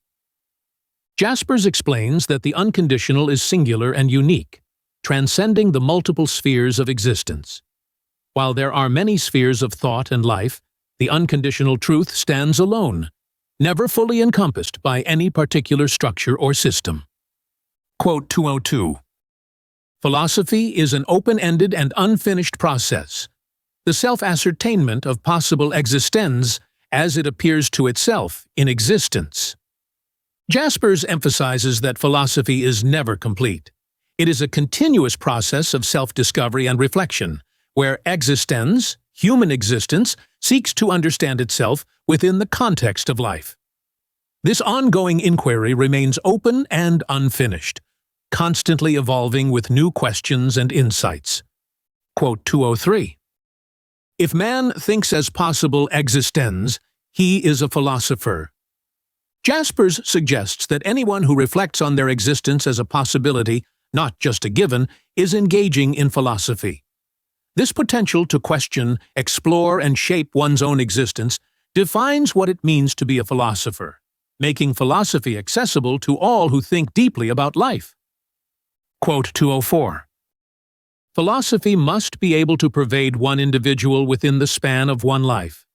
S1: Jaspers explains that the unconditional is singular and unique, transcending the multiple spheres of existence. While there are many spheres of thought and life, the unconditional truth stands alone, never fully encompassed by any particular structure or system. Quote 202. Philosophy is an open-ended and unfinished process, the self-ascertainment of possible existence as it appears to itself in existence. Jaspers emphasizes that philosophy is never complete. It is a continuous process of self-discovery and reflection, where existence, human existence, seeks to understand itself within the context of life. This ongoing inquiry remains open and unfinished, constantly evolving with new questions and insights. Quote 203. If man thinks as possible existence, he is a philosopher. Jaspers suggests that anyone who reflects on their existence as a possibility, not just a given, is engaging in philosophy. This potential to question, explore, and shape one's own existence defines what it means to be a philosopher, making philosophy accessible to all who think deeply about life. Quote 204. Philosophy must be able to pervade one individual within the span of one life.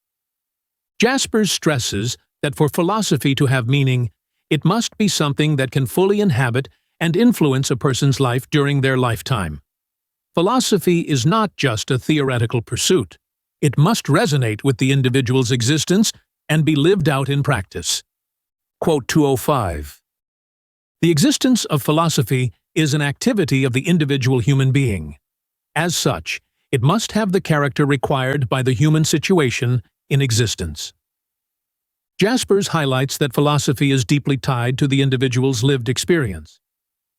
S1: Jaspers stresses that for philosophy to have meaning, it must be something that can fully inhabit and influence a person's life during their lifetime. Philosophy is not just a theoretical pursuit. It must resonate with the individual's existence and be lived out in practice. Quote 205. The existence of philosophy is an activity of the individual human being. As such, it must have the character required by the human situation in existence. Jaspers highlights that philosophy is deeply tied to the individual's lived experience.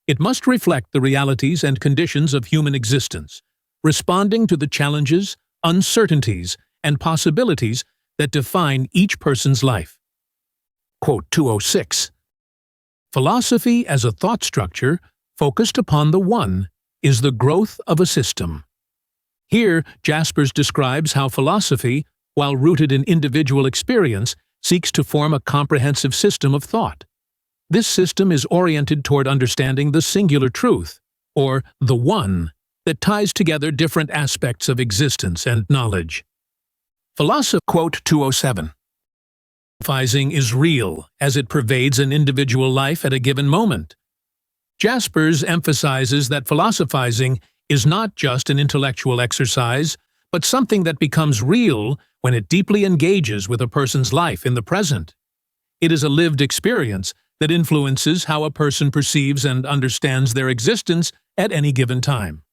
S1: It must reflect the realities and conditions of human existence, responding to the challenges, uncertainties, and possibilities that define each person's life. Quote 206. Philosophy as a thought structure focused upon the one is the growth of a system. Here, Jaspers describes how philosophy, while rooted in individual experience, seeks to form a comprehensive system of thought. This system is oriented toward understanding the singular truth, or the one, that ties together different aspects of existence and knowledge. Philosophy. Quote 207. Philosophizing is real as it pervades an individual life at a given moment. Jaspers emphasizes that philosophizing is not just an intellectual exercise, but something that becomes real when it deeply engages with a person's life in the present. It is a lived experience that influences how a person perceives and understands their existence at any given time.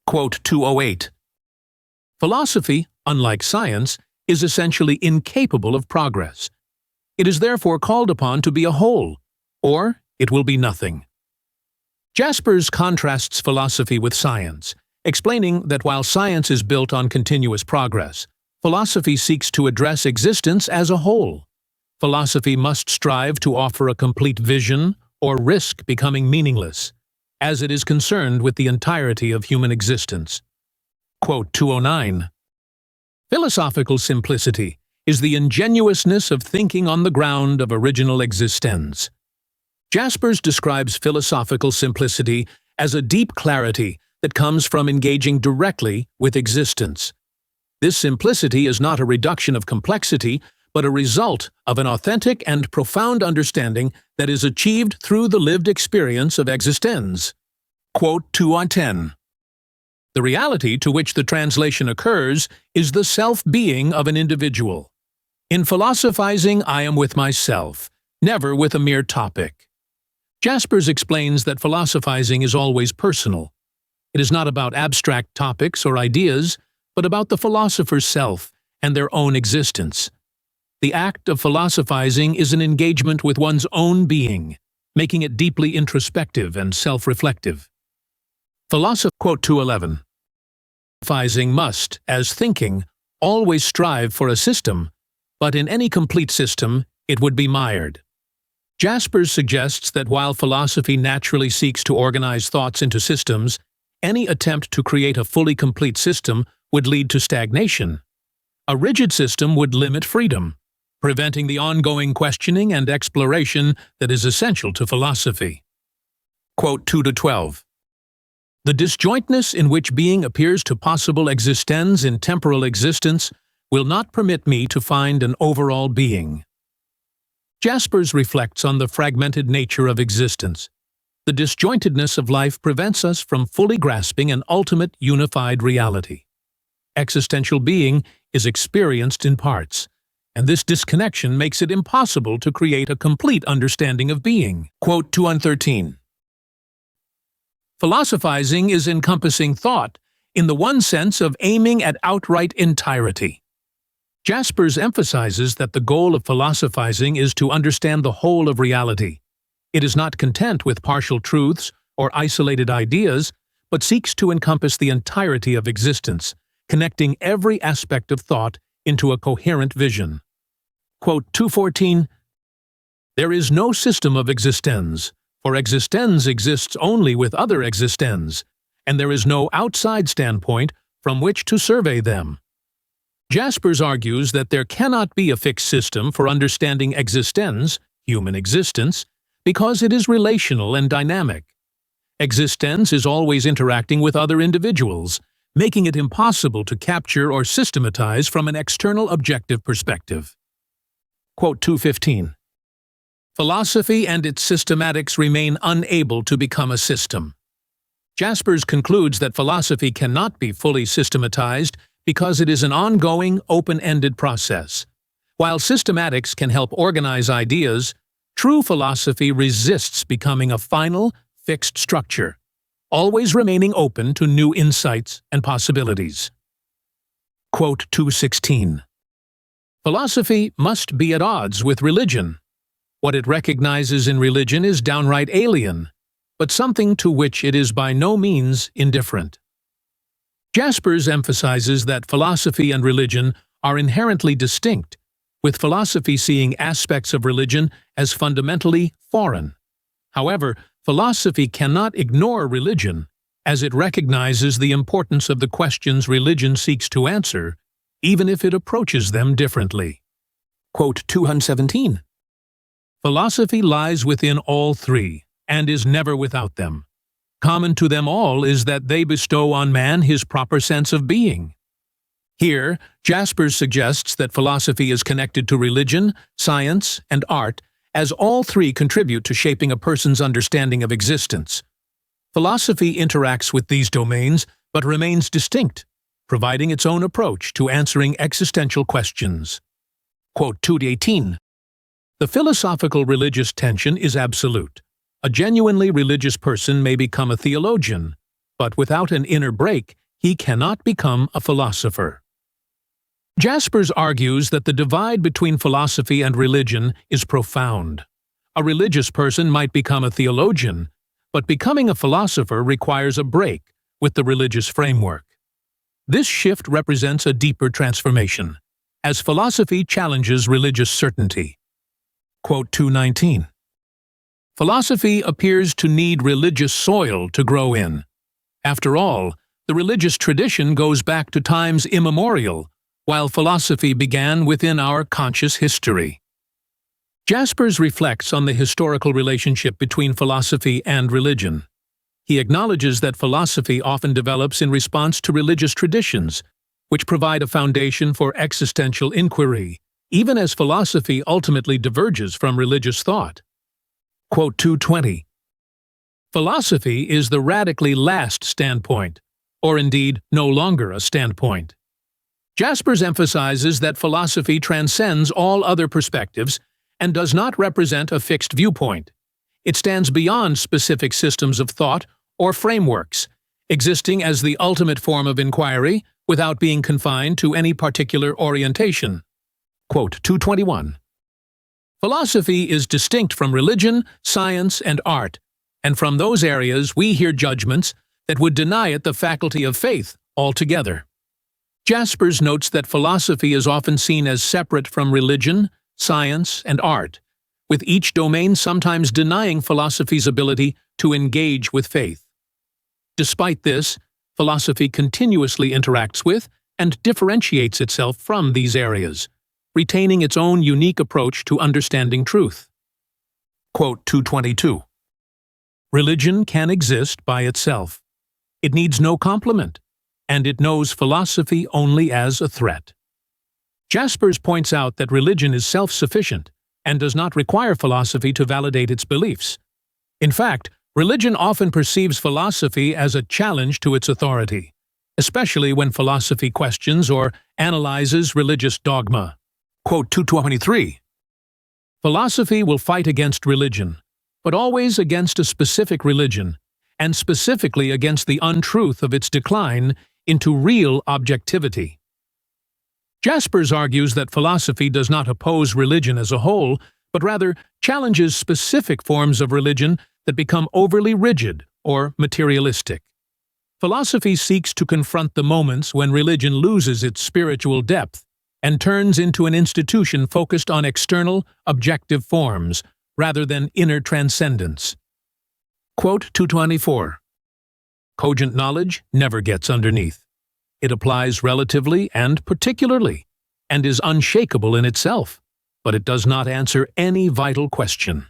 S1: Quote 208. Philosophy, unlike science, is essentially incapable of progress. It is therefore called upon to be a whole, or it will be nothing. Jaspers contrasts philosophy with science, explaining that while science is built on continuous progress, philosophy seeks to address existence as a whole. Philosophy must strive to offer a complete vision or risk becoming meaningless, as it is concerned with the entirety of human existence. Quote 209. Philosophical simplicity is the ingenuousness of thinking on the ground of original existence. Jaspers describes philosophical simplicity as a deep clarity that comes from engaging directly with existence. This simplicity is not a reduction of complexity, but a result of an authentic and profound understanding that is achieved through the lived experience of existence. Quote 210. The reality to which the translation occurs is the self-being of an individual. In philosophizing, I am with myself, never with a mere topic. Jaspers explains that philosophizing is always personal. It is not about abstract topics or ideas, but about the philosopher's self and their own existence. The act of philosophizing is an engagement with one's own being, making it deeply introspective and self-reflective. Quote 211. Philosophizing must, as thinking, always strive for a system, but in any complete system, it would be mired. Jaspers suggests that while philosophy naturally seeks to organize thoughts into systems, any attempt to create a fully complete system would lead to stagnation. A rigid system would limit freedom, preventing the ongoing questioning and exploration that is essential to philosophy. Quote 2-12. The disjointness in which being appears to possible existence in temporal existence will not permit me to find an overall being. Jaspers reflects on the fragmented nature of existence. The disjointedness of life prevents us from fully grasping an ultimate unified reality. Existential being is experienced in parts, and this disconnection makes it impossible to create a complete understanding of being. Quote 213. Philosophizing is encompassing thought in the one sense of aiming at outright entirety. Jaspers emphasizes that the goal of philosophizing is to understand the whole of reality. It is not content with partial truths or isolated ideas, but seeks to encompass the entirety of existence, connecting every aspect of thought into a coherent vision. Quote 214. There is no system of existence, for existence exists only with other existence, and there is no outside standpoint from which to survey them. Jaspers argues that there cannot be a fixed system for understanding existence, human existence, because it is relational and dynamic. Existence is always interacting with other individuals, making it impossible to capture or systematize from an external objective perspective. Quote 215. Philosophy and its systematics remain unable to become a system. Jaspers concludes that philosophy cannot be fully systematized because it is an ongoing, open-ended process. While systematics can help organize ideas, true philosophy resists becoming a final, fixed structure, always remaining open to new insights and possibilities. Quote 216. Philosophy must be at odds with religion. What it recognizes in religion is downright alien, but something to which it is by no means indifferent. Jaspers emphasizes that philosophy and religion are inherently distinct, with philosophy seeing aspects of religion as fundamentally foreign. However, philosophy cannot ignore religion, as it recognizes the importance of the questions religion seeks to answer, even if it approaches them differently. Quote 217. Philosophy lies within all three, and is never without them. Common to them all is that they bestow on man his proper sense of being. Here, Jaspers suggests that philosophy is connected to religion, science, and art, as all three contribute to shaping a person's understanding of existence. Philosophy interacts with these domains, but remains distinct, providing its own approach to answering existential questions. Quote 218. The philosophical religious tension is absolute. A genuinely religious person may become a theologian, but without an inner break, he cannot become a philosopher. Jaspers argues that the divide between philosophy and religion is profound. A religious person might become a theologian, but becoming a philosopher requires a break with the religious framework. This shift represents a deeper transformation, as philosophy challenges religious certainty. Quote 219. Philosophy appears to need religious soil to grow in. After all, the religious tradition goes back to times immemorial, while philosophy began within our conscious history. Jaspers reflects on the historical relationship between philosophy and religion. He acknowledges that philosophy often develops in response to religious traditions, which provide a foundation for existential inquiry, even as philosophy ultimately diverges from religious thought. Quote 220. Philosophy is the radically last standpoint, or indeed no longer a standpoint. Jaspers emphasizes that philosophy transcends all other perspectives and does not represent a fixed viewpoint. It stands beyond specific systems of thought or frameworks, existing as the ultimate form of inquiry without being confined to any particular orientation. Quote 221. Philosophy is distinct from religion, science, and art, and from those areas we hear judgments that would deny it the faculty of faith altogether. Jaspers notes that philosophy is often seen as separate from religion, science, and art, with each domain sometimes denying philosophy's ability to engage with faith. Despite this, philosophy continuously interacts with and differentiates itself from these areas, retaining its own unique approach to understanding truth. Quote 222. Religion can exist by itself. It needs no complement, and it knows philosophy only as a threat. Jaspers points out that religion is self-sufficient and does not require philosophy to validate its beliefs. In fact, religion often perceives philosophy as a challenge to its authority, especially when philosophy questions or analyzes religious dogma. Quote 223. Philosophy will fight against religion, but always against a specific religion, and specifically against the untruth of its decline into real objectivity. Jaspers argues that philosophy does not oppose religion as a whole, but rather challenges specific forms of religion that become overly rigid or materialistic. Philosophy seeks to confront the moments when religion loses its spiritual depth and turns into an institution focused on external, objective forms, rather than inner transcendence. Quote 224. Cogent knowledge never gets underneath. It applies relatively and particularly, and is unshakable in itself, but it does not answer any vital question.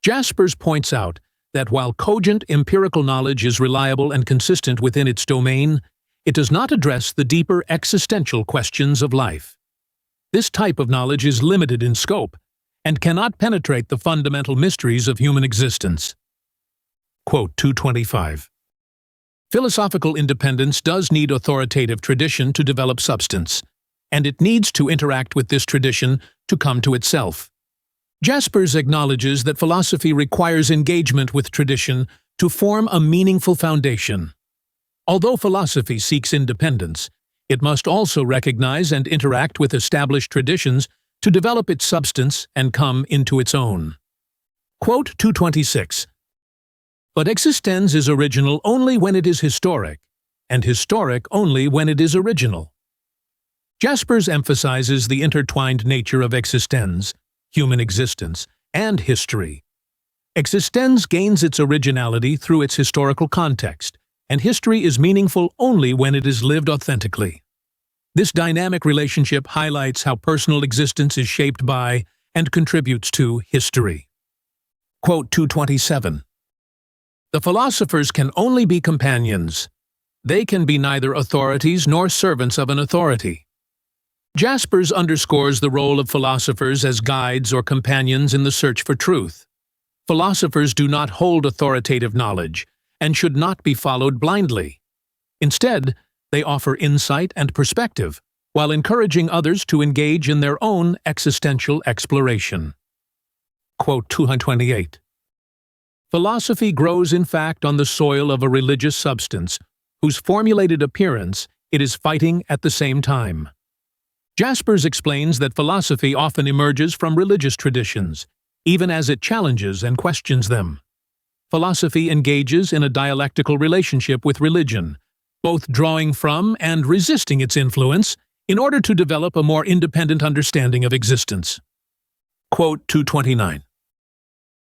S1: Jaspers points out that while cogent empirical knowledge is reliable and consistent within its domain, it does not address the deeper existential questions of life. This type of knowledge is limited in scope and cannot penetrate the fundamental mysteries of human existence. Quote 225. Philosophical independence does need authoritative tradition to develop substance, and it needs to interact with this tradition to come to itself. Jaspers acknowledges that philosophy requires engagement with tradition to form a meaningful foundation. Although philosophy seeks independence, it must also recognize and interact with established traditions to develop its substance and come into its own. Quote 226. But existence is original only when it is historic, and historic only when it is original. Jaspers emphasizes the intertwined nature of existence, human existence, and history. Existence gains its originality through its historical context, and history is meaningful only when it is lived authentically. This dynamic relationship highlights how personal existence is shaped by and contributes to history. Quote 227. The philosophers can only be companions. They can be neither authorities nor servants of an authority. Jaspers underscores the role of philosophers as guides or companions in the search for truth. Philosophers do not hold authoritative knowledge and should not be followed blindly. Instead, they offer insight and perspective, while encouraging others to engage in their own existential exploration. Quote 228. Philosophy grows in fact on the soil of a religious substance, whose formulated appearance it is fighting at the same time. Jaspers explains that philosophy often emerges from religious traditions, even as it challenges and questions them. philosophy engages in a dialectical relationship with religion, both drawing from and resisting its influence in order to develop a more independent understanding of existence. Quote 229.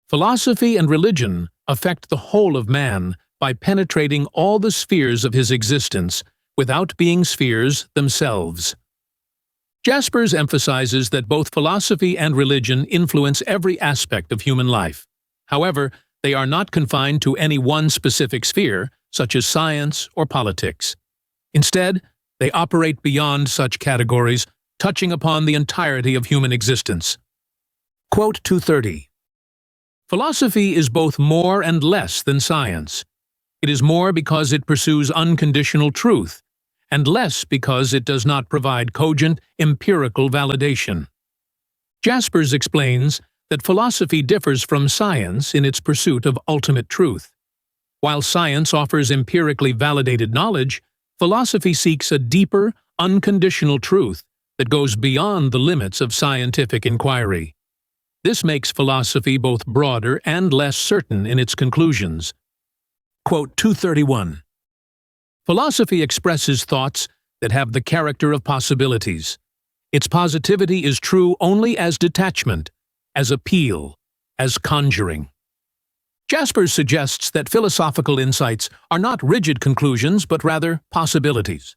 S1: Philosophy and religion affect the whole of man by penetrating all the spheres of his existence without being spheres themselves. Jaspers emphasizes that both philosophy and religion influence every aspect of human life. However, they are not confined to any one specific sphere, such as science or politics. Instead, they operate beyond such categories, touching upon the entirety of human existence. Quote 230. Philosophy is both more and less than science. It is more because it pursues unconditional truth, and less because it does not provide cogent, empirical validation. Jaspers explains that philosophy differs from science in its pursuit of ultimate truth. While science offers empirically validated knowledge, philosophy seeks a deeper, unconditional truth that goes beyond the limits of scientific inquiry. This makes philosophy both broader and less certain in its conclusions. Quote 231. Philosophy expresses thoughts that have the character of possibilities. Its positivity is true only as detachment, as appeal, as conjuring. Jaspers suggests that philosophical insights are not rigid conclusions but rather possibilities.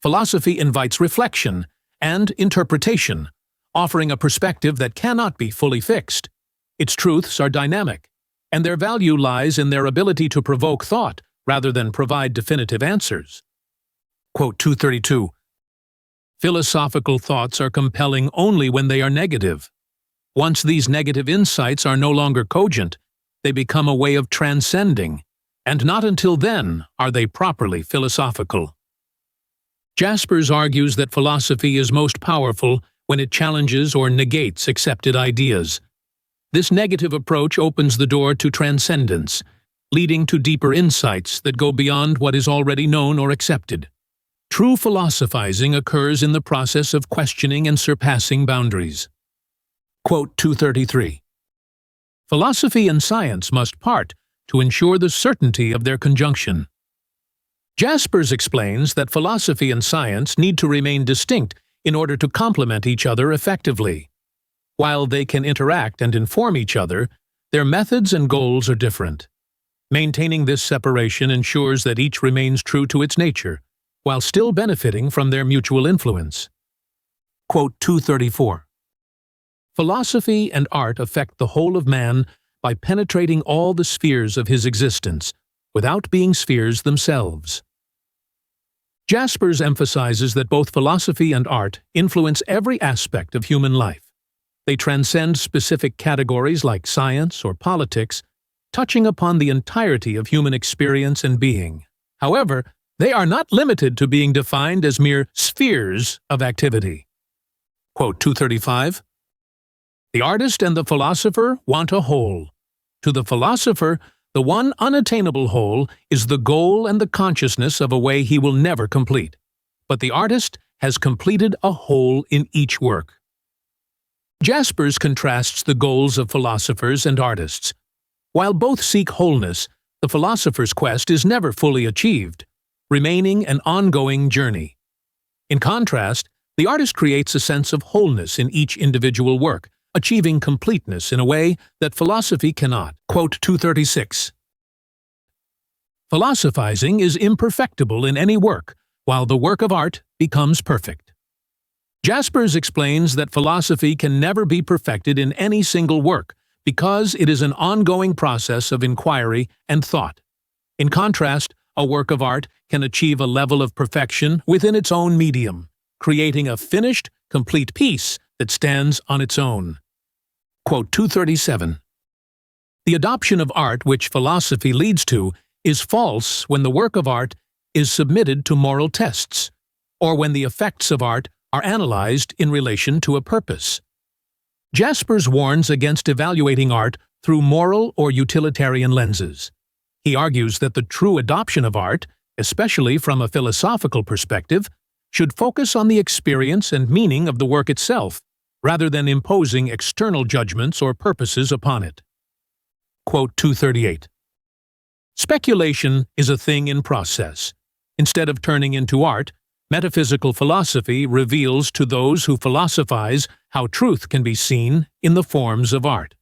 S1: Philosophy invites reflection and interpretation, offering a perspective that cannot be fully fixed. Its truths are dynamic, and their value lies in their ability to provoke thought rather than provide definitive answers. Quote 232. Philosophical thoughts are compelling only when they are negative. Once these negative insights are no longer cogent, they become a way of transcending, and not until then are they properly philosophical. Jaspers argues that philosophy is most powerful when it challenges or negates accepted ideas. This negative approach opens the door to transcendence, leading to deeper insights that go beyond what is already known or accepted. True philosophizing occurs in the process of questioning and surpassing boundaries. Quote 233. Philosophy and science must part to ensure the certainty of their conjunction. Jaspers explains that philosophy and science need to remain distinct in order to complement each other effectively. While they can interact and inform each other, their methods and goals are different. Maintaining this separation ensures that each remains true to its nature, while still benefiting from their mutual influence. Quote 234. Philosophy and art affect the whole of man by penetrating all the spheres of his existence, without being spheres themselves. Jaspers emphasizes that both philosophy and art influence every aspect of human life. They transcend specific categories like science or politics, touching upon the entirety of human experience and being. However, they are not limited to being defined as mere spheres of activity. Quote 235. The artist and the philosopher want a whole. To the philosopher, the one unattainable whole is the goal and the consciousness of a way he will never complete. But the artist has completed a whole in each work. Jaspers contrasts the goals of philosophers and artists. While both seek wholeness, the philosopher's quest is never fully achieved, remaining an ongoing journey. In contrast, the artist creates a sense of wholeness in each individual work, achieving completeness in a way that philosophy cannot. Quote 236. Philosophizing is imperfectible in any work, while the work of art becomes perfect. Jaspers explains that philosophy can never be perfected in any single work, because it is an ongoing process of inquiry and thought. In contrast, a work of art can achieve a level of perfection within its own medium, creating a finished, complete piece that stands on its own. Quote 237. The adoption of art which philosophy leads to is false when the work of art is submitted to moral tests, or when the effects of art are analyzed in relation to a purpose. Jaspers warns against evaluating art through moral or utilitarian lenses. He argues that the true adoption of art, especially from a philosophical perspective, should focus on the experience and meaning of the work itself, rather than imposing external judgments or purposes upon it. Quote 238. Speculation is a thing in process. Instead of turning into art, metaphysical philosophy reveals to those who philosophize how truth can be seen in the forms of art.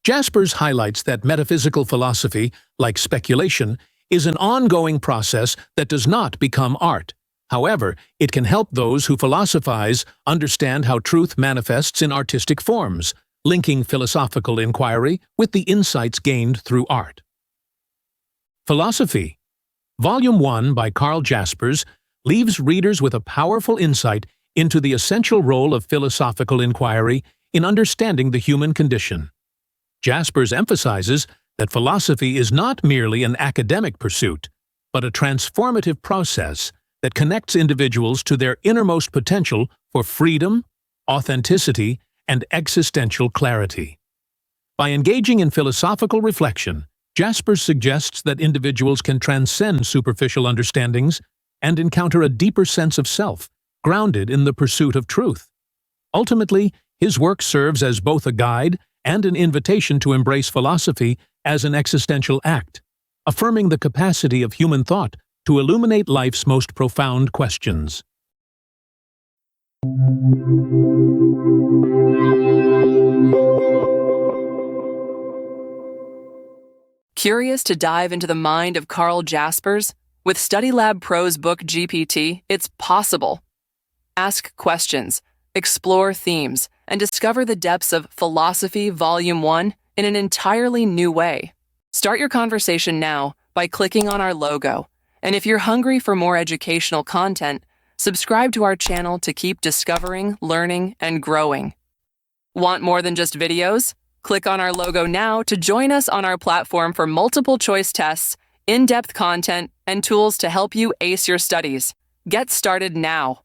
S1: Jaspers highlights that metaphysical philosophy, like speculation, is an ongoing process that does not become art. However, it can help those who philosophize understand how truth manifests in artistic forms, linking philosophical inquiry with the insights gained through art. Philosophy, Volume 1 by Karl Jaspers, leaves readers with a powerful insight into the essential role of philosophical inquiry in understanding the human condition. Jaspers emphasizes that philosophy is not merely an academic pursuit, but a transformative process that connects individuals to their innermost potential for freedom, authenticity, and existential clarity. By engaging in philosophical reflection, Jaspers suggests that individuals can transcend superficial understandings and encounter a deeper sense of self, grounded in the pursuit of truth. Ultimately, his work serves as both a guide and an invitation to embrace philosophy as an existential act, affirming the capacity of human thought to illuminate life's most profound questions.
S2: Curious to dive into the mind of Karl Jaspers? With StudyLab Pro's book GPT, it's possible. Ask questions, explore themes, and discover the depths of Philosophy Volume 1 in an entirely new way. Start your conversation now by clicking on our logo. And if you're hungry for more educational content, subscribe to our channel to keep discovering, learning, and growing. Want more than just videos? Click on our logo now to join us on our platform for multiple choice tests, in-depth content, and tools to help you ace your studies. Get started now.